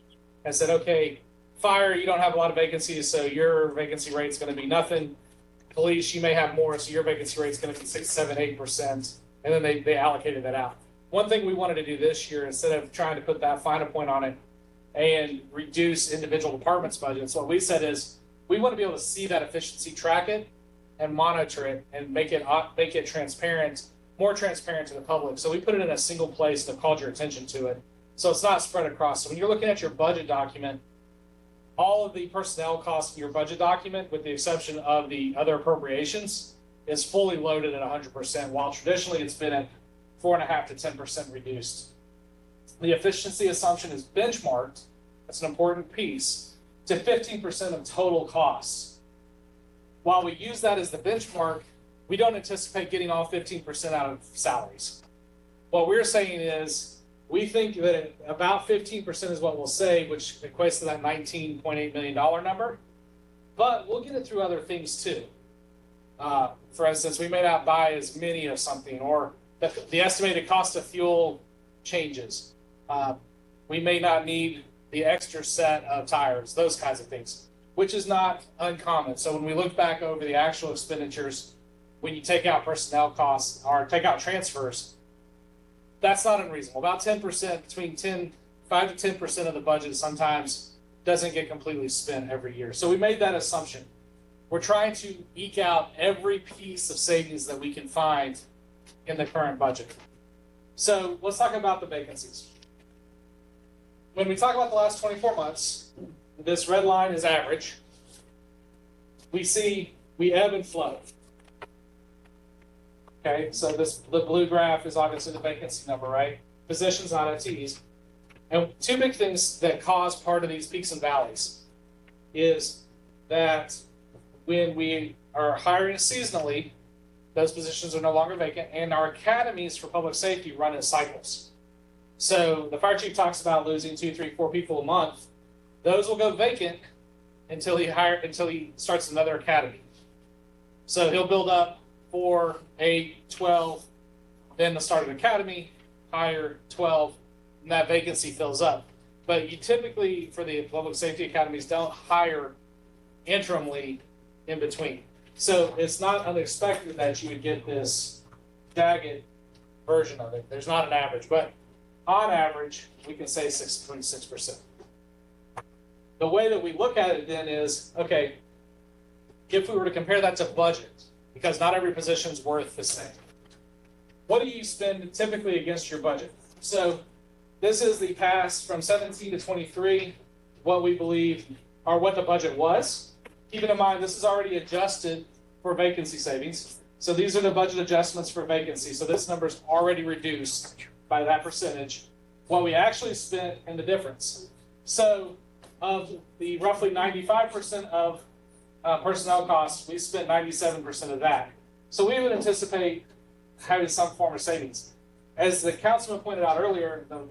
Speaker 5: and said, okay, fire, you don't have a lot of vacancies, so your vacancy rate is going to be nothing. Police, you may have more, so your vacancy rate is going to be 6, 7, 8%. And then they allocated that out. One thing we wanted to do this year, instead of trying to put that final point on it and reduce individual departments' budgets, what we said is we want to be able to see that efficiency, track it, and monitor it, and make it transparent, more transparent to the public. So we put it in a single place that called your attention to it. So it's not spread across. So when you're looking at your budget document, all of the personnel costs in your budget document, with the exception of the other appropriations, is fully loaded at 100%, while traditionally it's been at 4.5% to 10% reduced. The efficiency assumption is benchmarked, that's an important piece, to 15% of total costs. While we use that as the benchmark, we don't anticipate getting all 15% out of salaries. What we're saying is, we think that about 15% is what we'll save, which equates to that $19.8 million number. But we'll get it through other things too. For instance, we may not buy as many of something, or the estimated cost of fuel changes. We may not need the extra set of tires, those kinds of things, which is not uncommon. So when we look back over the actual expenditures, when you take out personnel costs or take out transfers, that's not unreasonable. About 10%, between 5 to 10% of the budget sometimes doesn't get completely spent every year. So we made that assumption. We're trying to eke out every piece of savings that we can find in the current budget. So let's talk about the vacancies. When we talk about the last 24 months, this red line is average. We see we ebb and flow. Okay, so the blue graph is obviously the vacancy number, right? Positions, not FTEs. And two big things that cause part of these peaks and valleys is that when we are hiring seasonally, those positions are no longer vacant, and our academies for public safety run in cycles. So the fire chief talks about losing 2, 3, 4 people a month. Those will go vacant until he starts another academy. So he'll build up 4, 8, 12, then the start of an academy, hire 12, and that vacancy fills up. but you typically, for the public safety academies, don't hire interimly in between. So it's not unexpected that you would get this jagged version of it. There's not an average, but on average, we can say 6.6%. The way that we look at it then is, okay, if we were to compare that to budget, because not every position is worth the same, what do you spend typically against your budget? So this is the past from 17 to 23, what we believe or what the budget was. Keeping in mind, this is already adjusted for vacancy savings. So these are the budget adjustments for vacancy. So this number is already reduced by that percentage. What we actually spent and the difference. So of the roughly 95% of personnel costs, we spent 97% of that. So we would anticipate having some form of savings. As the councilman pointed out earlier, the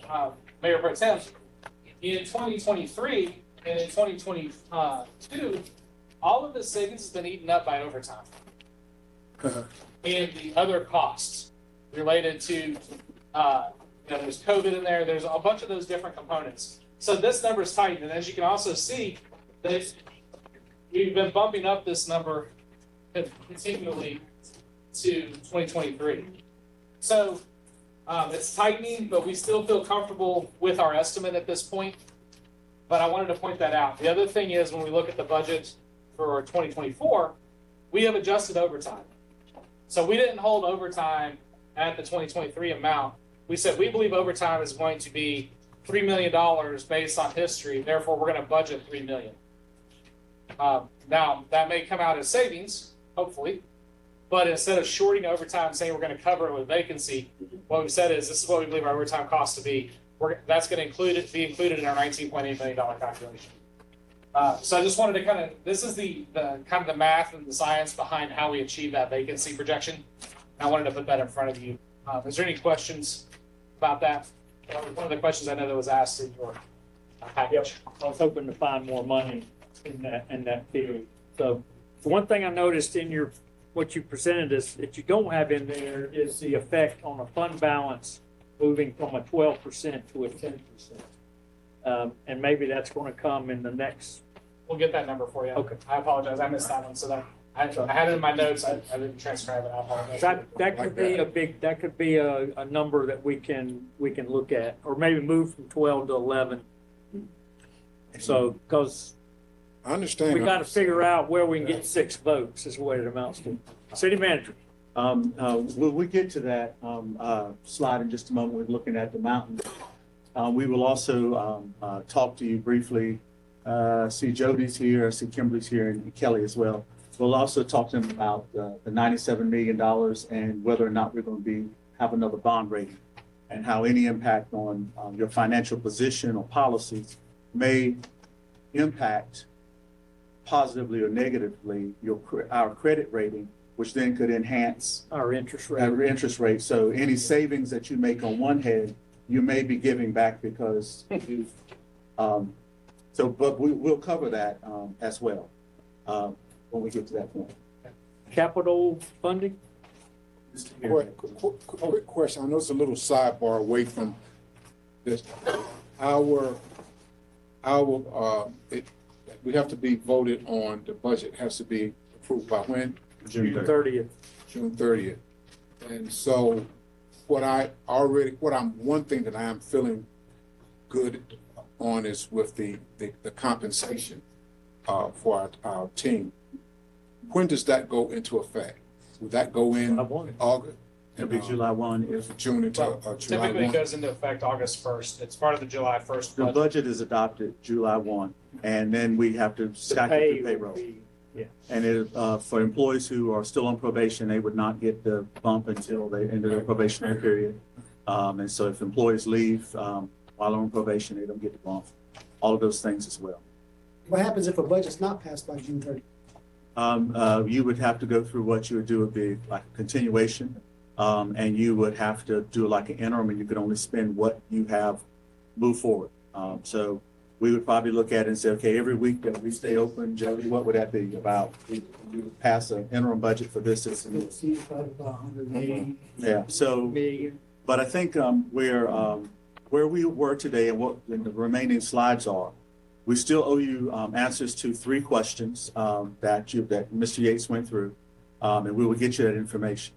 Speaker 5: Mayor Pro Tem, in 2023 and in 2022, all of the savings has been eaten up by overtime and the other costs related to, there's COVID in there. There's a bunch of those different components. So this number is tight. And as you can also see, that we've been bumping up this number continually to 2023. So it's tightening, but we still feel comfortable with our estimate at this point. But I wanted to point that out. The other thing is when we look at the budget for 2024, we have adjusted overtime. So we didn't hold overtime at the 2023 amount. We said we believe overtime is going to be $3 million based on history. Therefore, we're going to budget $3 million. Now, that may come out as savings, hopefully. But instead of shorting overtime, saying we're going to cover it with vacancy, what we've said is this is what we believe our overtime costs to be. That's going to be included in our $19.8 million calculation. So I just wanted to kind of, this is the kind of the math and the science behind how we achieve that vacancy projection. I wanted to put that in front of you. Is there any questions about that? One of the questions I know that was asked in your package.
Speaker 1: I was hoping to find more money in that period. So the one thing I noticed in what you presented is that you don't have in there is the effect on a fund balance moving from a 12% to a 10%. And maybe that's going to come in the next.
Speaker 5: We'll get that number for you.
Speaker 1: Okay.
Speaker 5: I apologize. I missed that one. So that I had it in my notes. I didn't transcribe it. I apologize.
Speaker 1: That could be that could be a number that we can look at, or maybe move from 12 to 11. So, because
Speaker 2: I understand.
Speaker 1: we got to figure out where we can get 6 votes is what it amounts to. City manager.
Speaker 4: When we get to that slide in just a moment, we're looking at the mountain. We will also talk to you briefly. See Jody's here, see Kimberly's here, and Kelly as well. We'll also talk to them about the $97 million and whether or not we're going to have another bond rating and how any impact on your financial position or policies may impact positively or negatively our credit rating, which then could enhance
Speaker 1: Our interest rate.
Speaker 4: our interest rate. So any savings that you make on one head, you may be giving back because you've, but we'll cover that as well when we get to that point.
Speaker 1: Capital funding?
Speaker 2: Quick question. I know it's a little sidebar away from this. We have to be voted on. The budget has to be approved by when?
Speaker 1: June 30th.
Speaker 2: June 30th. And so one thing that I am feeling good on is with the compensation for our team. When does that go into effect? Would that go in August?
Speaker 4: It'll be July 1.
Speaker 2: June into July
Speaker 5: Typically,
Speaker 2: 1?
Speaker 5: it goes into effect August 1st. It's part of the July 1st
Speaker 4: The
Speaker 5: budget.
Speaker 4: budget is adopted July 1, and then we have to stack it to payroll.
Speaker 1: Yeah.
Speaker 4: And for employees who are still on probation, they would not get the bump until they enter their probationary period. And so if employees leave while on probation, they don't get the bump. All of those things as well.
Speaker 8: What happens if a budget's not passed by June 30th?
Speaker 4: You would have to go through what you would do would be like a continuation. And you would have to do like an interim, and you could only spend what you have moved forward. So we would probably look at it and say, okay, every week that we stay open, Jody, what would that be about? We would pass an interim budget for this.
Speaker 8: About 180
Speaker 4: Yeah. So,
Speaker 1: million.
Speaker 4: but I think we're where we were today and what the remaining slides are, we still owe you answers to 3 questions that Mr. Yates went through, and we will get you that information.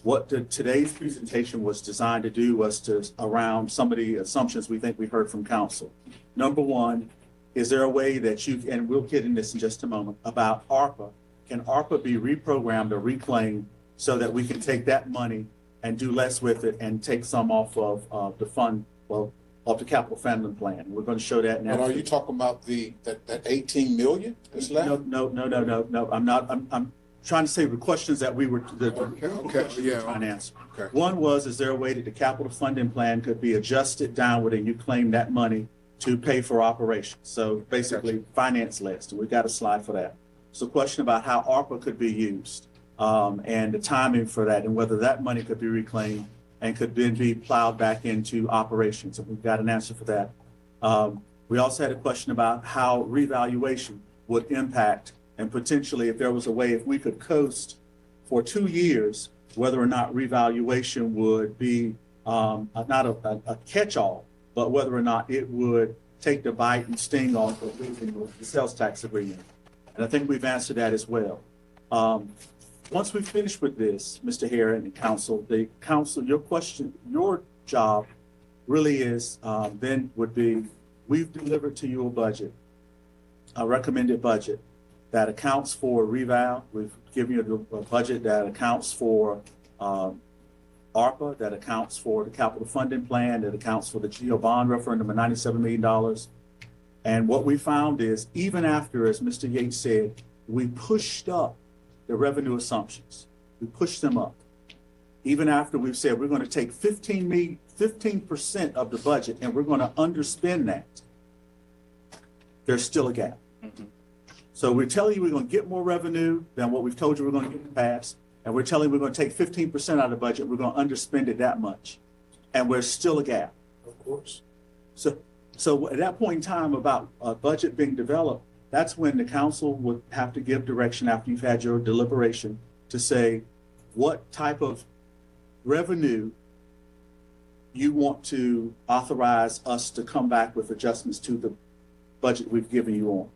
Speaker 4: What today's presentation was designed to do was to around some of the assumptions we think we heard from council. Number one, is there a way that you, and we'll get in this in just a moment, about ARPA. Can ARPA be reprogrammed or reclaimed so that we can take that money and do less with it and take some off of the fund, well, off the capital funding plan? We're going to show that now.
Speaker 2: And are you talking about that 18 million that's left?
Speaker 4: No, I'm not. I'm trying to say the questions that we were trying to answer.
Speaker 2: Okay.
Speaker 4: One was, is there a way that the capital funding plan could be adjusted downward and you claim that money to pay for operations? So basically finance list, and we've got a slide for that. So question about how ARPA could be used and the timing for that and whether that money could be reclaimed and could then be plowed back into operations. And we've got an answer for that. We also had a question about how revaluation would impact and potentially if there was a way, if we could coast for 2 years, whether or not revaluation would be not a catch-all, but whether or not it would take the bite and sting off of the sales tax agreement. And I think we've answered that as well. Once we finish with this, Mr. Hare and the council, your job really is then would be, we've delivered to you a budget, a recommended budget that accounts for reval. We've given you a budget that accounts for ARPA, that accounts for the capital funding plan, that accounts for the GEO bond referendum of $97 million. And what we found is, even after, as Mr. Yates said, we pushed up the revenue assumptions. We pushed them up. Even after we've said we're going to take 15% of the budget and we're going to underspend that, there's still a gap.
Speaker 9: Mhm.
Speaker 4: So we're telling you we're going to get more revenue than what we've told you we're going to get in the past. And we're telling you we're going to take 15% out of the budget. We're going to underspend it that much. And we're still a gap.
Speaker 2: Of course.
Speaker 4: So at that point in time about a budget being developed, that's when the council would have to give direction after you've had your deliberation to say what type of revenue you want to authorize us to come back with adjustments to the budget we've given you on.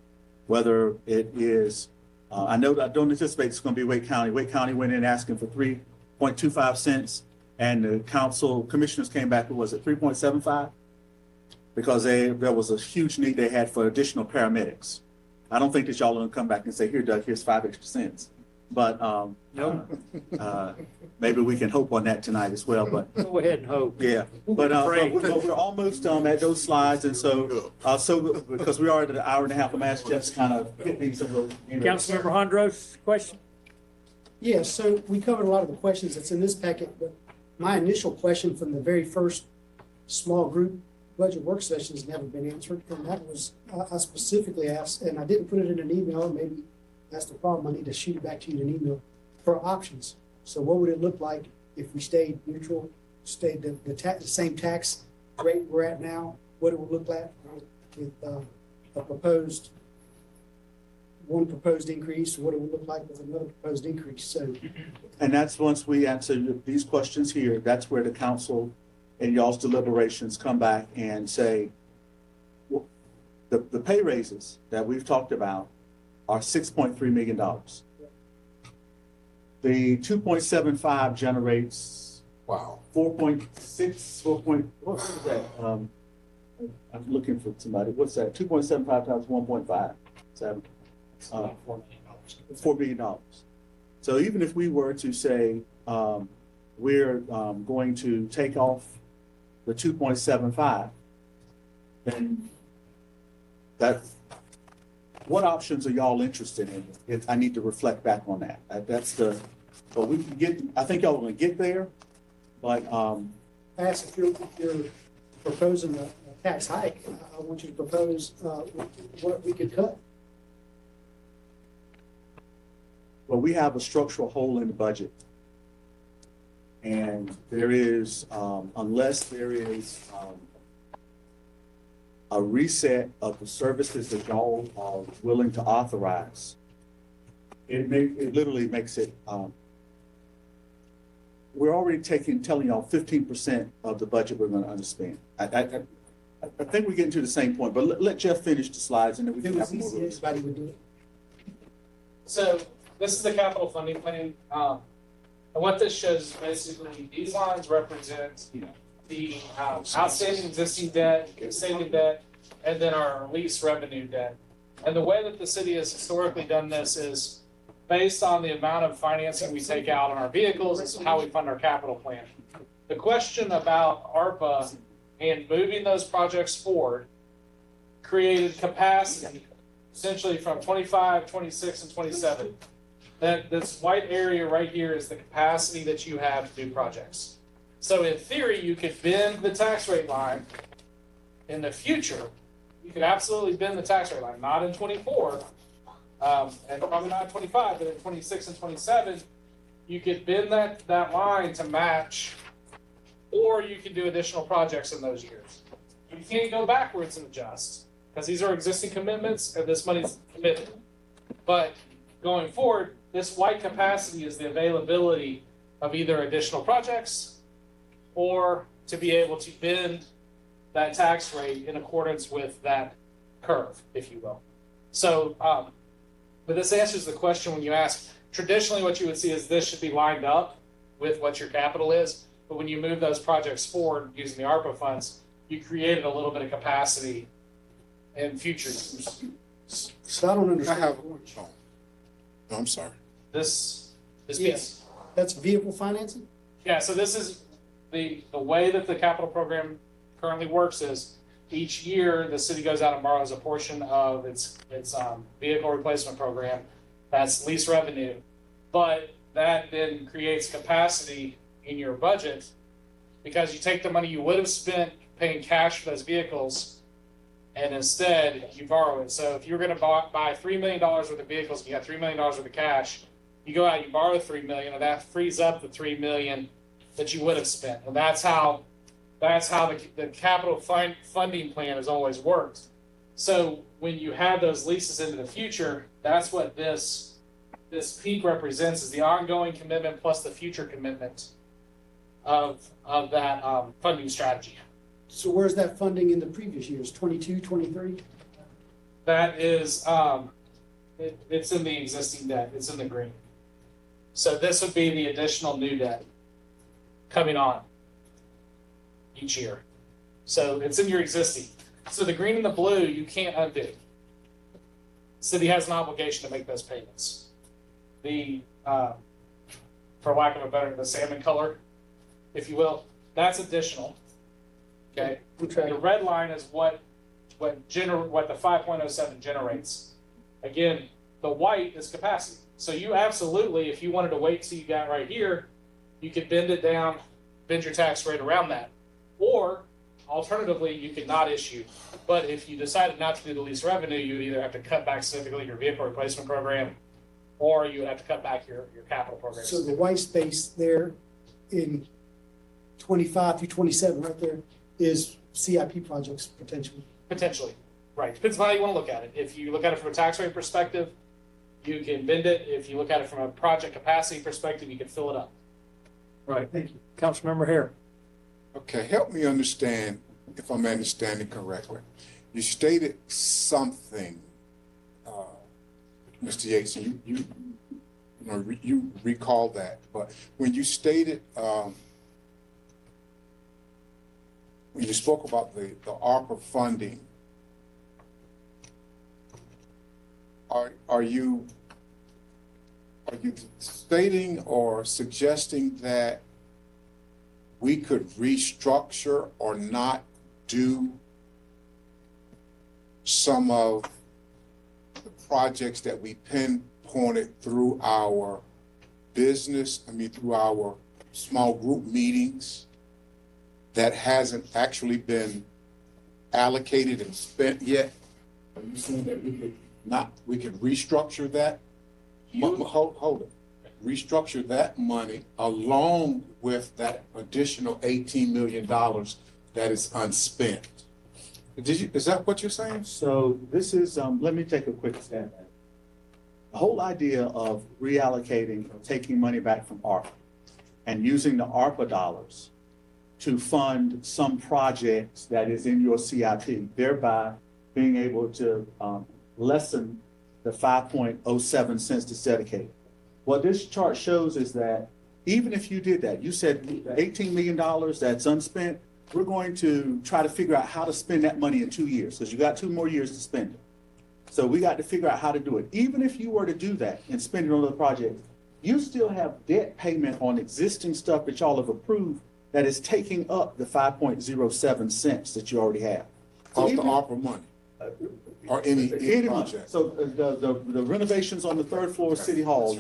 Speaker 4: Whether it is, I don't anticipate it's going to be Wake County. Wake County went in asking for 3.25 cents, and the council commissioners came back with, was it 3.75? Because there was a huge need they had for additional paramedics. I don't think that y'all are going to come back and say, here, Doug, here's 5 extra cents. But maybe we can hope on that tonight as well. But
Speaker 1: Go ahead and hope.
Speaker 4: yeah, but we're almost at those slides, and so because we are at an hour and a half, I'm asking Jeff to kind of get these.
Speaker 1: Councilmember Hondros, question?
Speaker 8: Yeah, so we covered a lot of the questions that's in this packet, but my initial question from the very first small group budget work session has never been answered, and that was, I specifically asked, and I didn't put it in an email, maybe that's the problem, I need to shoot it back to you in an email, for options. So what would it look like if we stayed neutral, stayed the same tax rate we're at now, what it would look like with one proposed increase, what it would look like with another proposed increase. So,
Speaker 4: And that's once we answer these questions here, that's where the council and y'all's deliberations come back and say, well, the pay raises that we've talked about are $6.3 million. The 2.75 generates
Speaker 2: Wow.
Speaker 4: 4.6, what is that? I'm looking for somebody. What's that? 2.75 times 1.5. $4 billion. So even if we were to say we're going to take off the 2.75, then what options are y'all interested in? I need to reflect back on that. But we can get, I think y'all are going to get there, but
Speaker 8: I asked if you're proposing a tax hike, I want you to propose what we could cut.
Speaker 4: well, we have a structural hole in the budget. And there is, unless there is a reset of the services that y'all are willing to authorize, it literally makes it we're already telling y'all 15% of the budget we're gonna underspend. I think we're getting to the same point, but let Jeff finish the slides and then we
Speaker 8: If it
Speaker 4: can
Speaker 8: was
Speaker 4: have more.
Speaker 8: easy, everybody would do it.
Speaker 5: So this is the capital funding plan. And what this shows is basically these lines represent the outstanding existing debt, standing debt, and then our lease revenue debt. And the way that the city has historically done this is based on the amount of financing we take out on our vehicles, is how we fund our capital plan. The question about ARPA and moving those projects forward created capacity essentially from 25, 26, and 27. That this white area right here is the capacity that you have to do projects. So in theory, you could bend the tax rate line in the future. You could absolutely bend the tax rate line, not in 24, and probably not in 25, but in 26 and 27, you could bend that line to match, or you can do additional projects in those years. You can't go backwards and adjust, because these are existing commitments and this money's committed. But going forward, this white capacity is the availability of either additional projects or to be able to bend that tax rate in accordance with that curve, if you will. So, but this answers the question when you ask, traditionally what you would see is this should be lined up with what your capital is, but when you move those projects forward using the ARPA funds, you created a little bit of capacity in future years.
Speaker 8: So I don't
Speaker 2: I
Speaker 8: understand.
Speaker 2: have, no, I'm sorry.
Speaker 5: This piece.
Speaker 8: Yes. That's vehicle financing?
Speaker 5: Yeah, so this is the way that the capital program currently works is each year the city goes out and borrows a portion of its vehicle replacement program. That's lease revenue, but that then creates capacity in your budget because you take the money you would have spent paying cash for those vehicles, and instead you borrow it. So if you're going to buy $3 million worth of vehicles, and you got $3 million worth of cash, you go out, you borrow $3 million, and that frees up the $3 million that you would have spent. And that's how the capital funding plan has always worked. So when you have those leases into the future, that's what this peak represents, is the ongoing commitment plus the future commitment of that funding strategy.
Speaker 8: So where's that funding in the previous years, 22, 23?
Speaker 5: That is, it's in the existing debt. It's in the green. So this would be the additional new debt coming on each year. So it's in your existing. So the green and the blue, you can't undo. City has an obligation to make those payments. The, for lack of a better, the salmon color, if you will, that's additional. Okay. The red line is what the 5.07 generates. Again, the white is capacity. So you absolutely, if you wanted to wait till you got right here, you could bend it down, bend your tax rate around that. Or alternatively, you could not issue. But if you decided not to do the lease revenue, you would either have to cut back significantly your vehicle replacement program, or you would have to cut back your capital program.
Speaker 8: So the white space there in 25 through 27 right there is CIP projects potentially.
Speaker 5: Potentially, right. Depends on how you want to look at it. If you look at it from a tax rate perspective, you can bend it. If you look at it from a project capacity perspective, you can fill it up.
Speaker 1: Right. Thank you. Councilmember Hare.
Speaker 2: Okay, help me understand if I'm understanding correctly. You stated something, Mr. Yates, and you recall that, but when you stated, when you spoke about the ARPA funding, are you stating or suggesting that we could restructure or not do some of the projects that we pinpointed through our through our small group meetings that hasn't actually been allocated and spent yet? Are you saying that we could restructure that? Hold it. Restructure that money along with that additional $18 million that is unspent. Is that what you're saying?
Speaker 4: So this is, let me take a quick stab at it. The whole idea of reallocating or taking money back from ARPA and using the ARPA dollars to fund some projects that is in your CIP, thereby being able to lessen the 5.07 cents that's dedicated. What this chart shows is that even if you did that, you said $18 million that's unspent, we're going to try to figure out how to spend that money in 2 years, because you got 2 more years to spend it. So we got to figure out how to do it. Even if you were to do that and spend it on the project, you still have debt payment on existing stuff that y'all have approved that is taking up the 5.07 cents that you already have. So
Speaker 2: Off the
Speaker 4: even-
Speaker 2: ARPA money, or any
Speaker 4: money.
Speaker 2: project.
Speaker 4: So the renovations on the 3rd floor of City Hall,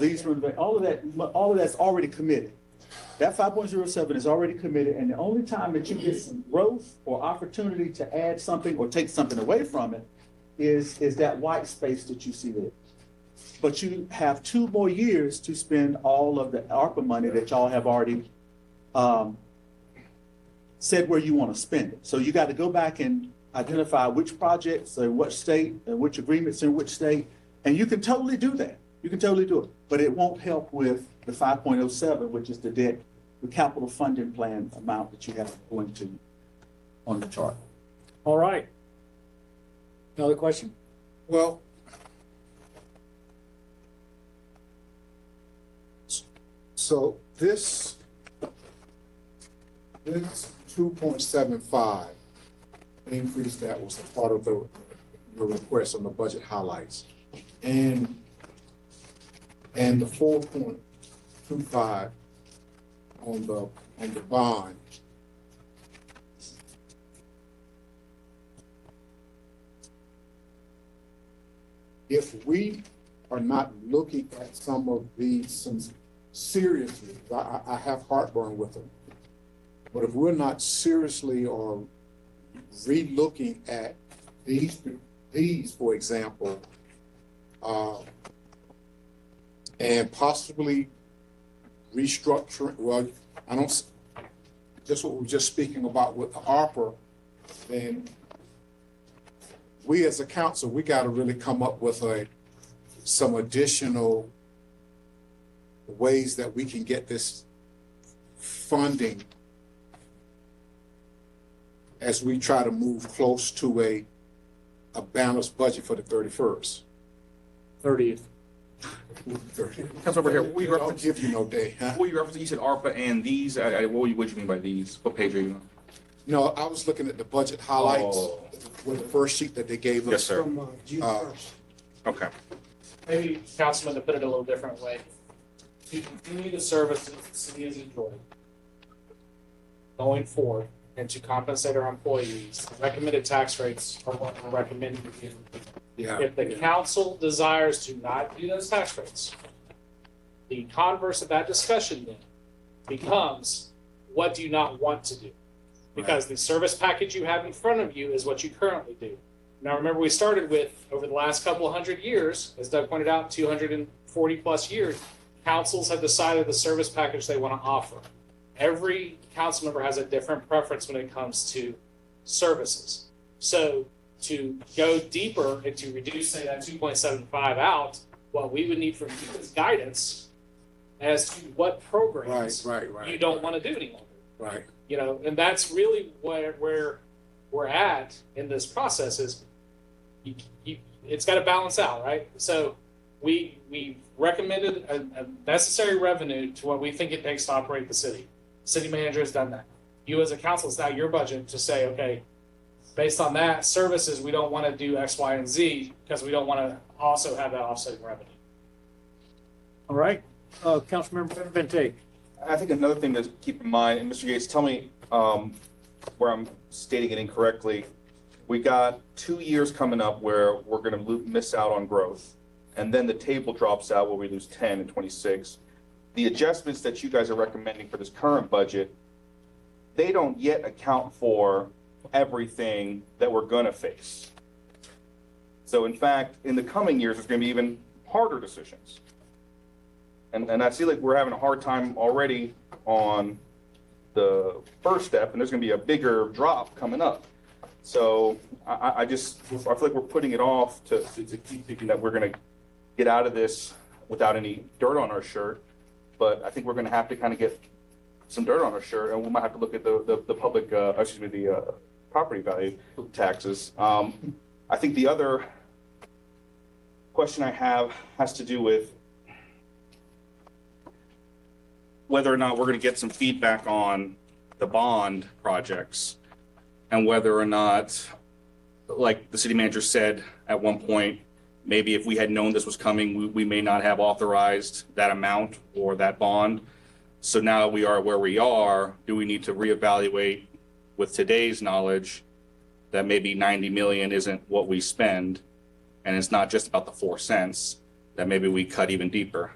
Speaker 4: all of that's already committed. That 5.07 is already committed, and the only time that you get some growth or opportunity to add something or take something away from it is that white space that you see there. But you have 2 more years to spend all of the ARPA money that y'all have already said where you want to spend it. So you got to go back and identify which projects in what state and which agreements in which state, and you can totally do that. You can totally do it, but it won't help with the 5.07, which is the debt, the capital funding plan amount that you have going to on the chart.
Speaker 1: All right. Another question?
Speaker 2: Well, so this 2.75 increase that was a part of the request on the budget highlights, and the 4.25 on the bond. If we are not looking at some of these seriously, I have heartburn with them, but if we're not seriously or re-looking at these, for example, and possibly restructuring, well, I don't, just what we were just speaking about with the ARPA, then we as a council, we got to really come up with some additional ways that we can get this funding as we try to move close to a balanced budget for the 31st.
Speaker 1: 30th.
Speaker 9: Councilmember here, we
Speaker 2: I'll
Speaker 9: referenced,
Speaker 2: give you no day, huh?
Speaker 9: what you referenced, you said ARPA and these, what do you mean by these? What page are you on?
Speaker 2: No, I was looking at the budget highlights
Speaker 9: Oh.
Speaker 2: with the first sheet that they gave us.
Speaker 9: Yes, sir.
Speaker 8: From June 1st.
Speaker 9: Okay.
Speaker 5: Maybe, Councilman, to put it a little different way, to continue the services the city has enjoyed going forward and to compensate our employees, the recommended tax rates are what we're recommending.
Speaker 2: Yeah.
Speaker 5: If the council desires to not do those tax rates, the converse of that discussion then becomes, what do you not want to do? Because the service package you have in front of you is what you currently do. Now, remember, we started with, over the last couple of 100 years, as Doug pointed out, 240 plus years, councils have decided the service package they want to offer. Every council member has a different preference when it comes to services. So to go deeper and to reduce, say, that 2.75 out, what we would need from you is guidance as to what programs
Speaker 2: Right.
Speaker 5: you don't want to do any longer.
Speaker 2: Right.
Speaker 5: You know, and that's really where we're at in this process is it's got to balance out, right? So we recommended a necessary revenue to what we think it takes to operate the city. City manager has done that. You as a council, it's now your budget to say, okay, based on that, services, we don't want to do X, Y, and Z because we don't want to also have that offsetting revenue.
Speaker 1: All right. Councilmember Benavente.
Speaker 11: I think another thing to keep in mind, and Mr. Yates, tell me where I'm stating it incorrectly. We got 2 years coming up where we're going to miss out on growth, and then the table drops out where we lose 10 and 26. The adjustments that you guys are recommending for this current budget, they don't yet account for everything that we're going to face. So in fact, in the coming years, there's going to be even harder decisions. And I see like we're having a hard time already on the first step, and there's going to be a bigger drop coming up. So I feel like we're putting it off to keep thinking that we're going to get out of this without any dirt on our shirt. But I think we're going to have to kind of get some dirt on our shirt, and we might have to look at the public, the property value taxes. I think the other question I have has to do with
Speaker 9: Whether or not we're going to get some feedback on the bond projects and whether or not, like the city manager said at one point, maybe if we had known this was coming, we may not have authorized that amount or that bond. So now we are where we are. Do we need to reevaluate with today's knowledge that maybe 90 million isn't what we spend, and it's not just about the 4 cents, that maybe we cut even deeper?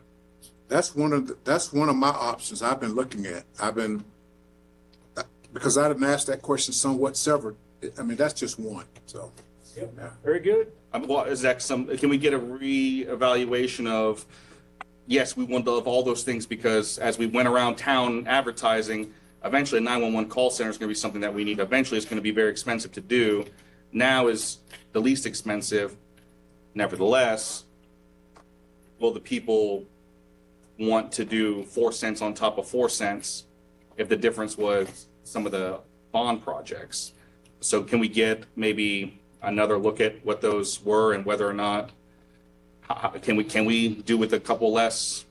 Speaker 2: That's one of my options I've been looking at. Because I didn't ask that question somewhat severed. I mean, that's just one, so.
Speaker 1: Yep.
Speaker 2: Yeah.
Speaker 1: Very good.
Speaker 9: Well, is that can we get a reevaluation of, yes, we want to love all those things, because as we went around town advertising, eventually a 911 call center is going to be something that we need. Eventually it's going to be very expensive to do. Now is the least expensive. Nevertheless, will the people want to do 4 cents on top of 4 cents if the difference was some of the bond projects? So can we get maybe another look at what those were and whether or not can we do with a couple less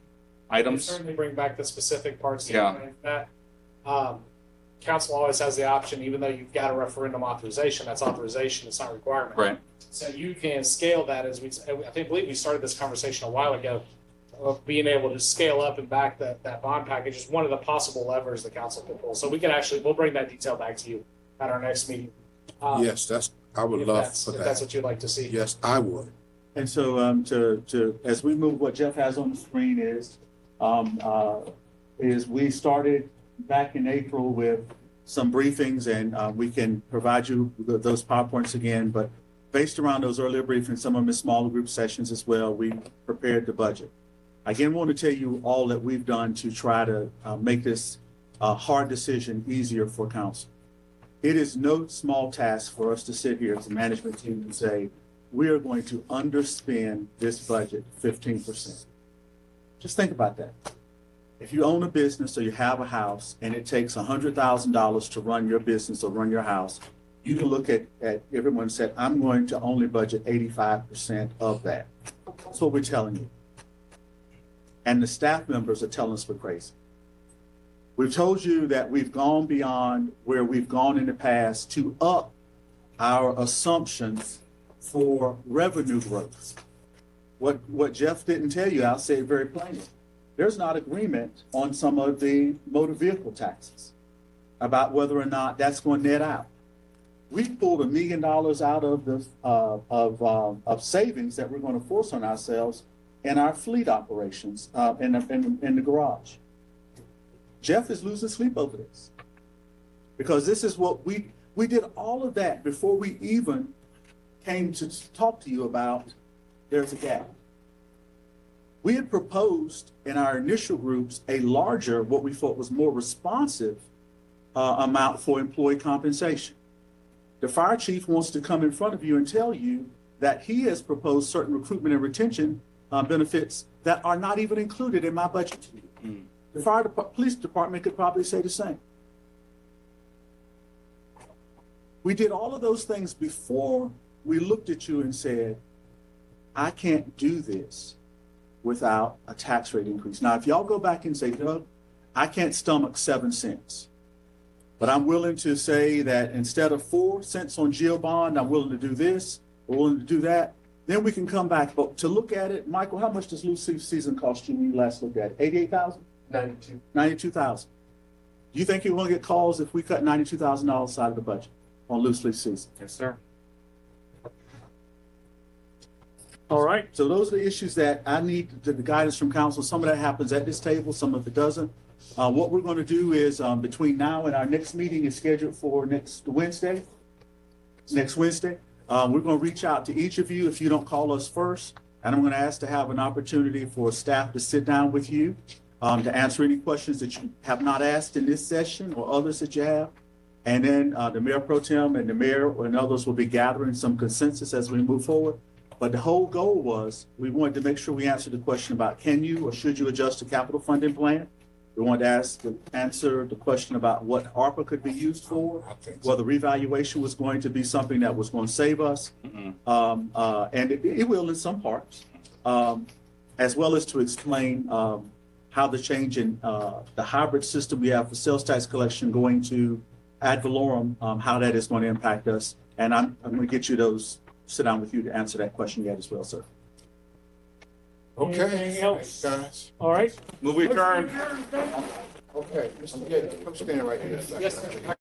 Speaker 9: items?
Speaker 5: Certainly bring back the specific parts.
Speaker 9: Yeah.
Speaker 5: That council always has the option, even though you've got a referendum authorization, that's authorization, it's not requirement.
Speaker 9: Right.
Speaker 5: So you can scale that as believe we started this conversation a while ago of being able to scale up and back that bond package is one of the possible levers the council can pull. So we'll bring that detail back to you at our next meeting.
Speaker 2: Yes, I would love for
Speaker 5: If that's
Speaker 2: that.
Speaker 5: what you'd like to see.
Speaker 2: Yes, I would.
Speaker 4: And so, as we move, what Jeff has on the screen is we started back in April with some briefings, and we can provide you with those PowerPoints again, but based around those earlier briefings, some of them in smaller group sessions as well, we prepared the budget. I again want to tell you all that we've done to try to make this hard decision easier for council. It is no small task for us to sit here as a management team and say, we are going to underspend this budget 15%. Just think about that. If you own a business or you have a house and it takes $100,000 to run your business or run your house, you can look at everyone and say, I'm going to only budget 85% of that. That's what we're telling you. And the staff members are telling us we're crazy. We've told you that we've gone beyond where we've gone in the past to up our assumptions for revenue growth. What Jeff didn't tell you, I'll say it very plainly. There's not agreement on some of the motor vehicle taxes about whether or not that's going to net out. We pulled $1 million out of the of savings that we're going to force on ourselves in our fleet operations in the garage. Jeff is losing sleep over this because this is what we did all of that before we even came to talk to you about there's a gap. We had proposed in our initial groups a larger, what we thought was more responsive amount for employee compensation. The fire chief wants to come in front of you and tell you that he has proposed certain recruitment and retention benefits that are not even included in my budget to you. The police department could probably say the same. We did all of those things before we looked at you and said, I can't do this without a tax rate increase. Now, if y'all go back and say, Doug, I can't stomach 7 cents, but I'm willing to say that instead of 4 cents on jail bond, I'm willing to do this, or willing to do that, then we can come back. But to look at it, Michael, how much does loose sleep season cost you when you last looked at it? 88,000?
Speaker 5: 92.
Speaker 4: 92,000. Do you think you're going to get calls if we cut $92,000 out of the budget on loose sleep season?
Speaker 9: Yes, sir.
Speaker 1: All right.
Speaker 4: So those are the issues that I need the guidance from council. Some of that happens at this table, some of it doesn't. What we're going to do is between now and our next meeting is scheduled for next Wednesday. We're going to reach out to each of you if you don't call us first. And I'm going to ask to have an opportunity for staff to sit down with you to answer any questions that you have not asked in this session or others that you have. And then the Mayor Pro Tem and the Mayor and others will be gathering some consensus as we move forward. But the whole goal was we wanted to make sure we answered the question about can you or should you adjust the capital funding plan? We wanted to answer the question about what ARPA could be used for,
Speaker 2: I think so.
Speaker 4: whether revaluation was going to be something that was going to save us.
Speaker 9: Mhm.
Speaker 4: And it will in some parts, as well as to explain how the change in the hybrid system we have for sales tax collection going to ad valorem, how that is going to impact us. And I'm going to get you those, sit down with you to answer that question yet as well, sir.
Speaker 2: Okay.
Speaker 1: Anything else?
Speaker 2: Thanks, guys.
Speaker 1: All right.
Speaker 9: Move adjourned.
Speaker 2: Okay, Mr. Gates, come stand right here.
Speaker 5: Yes, sir.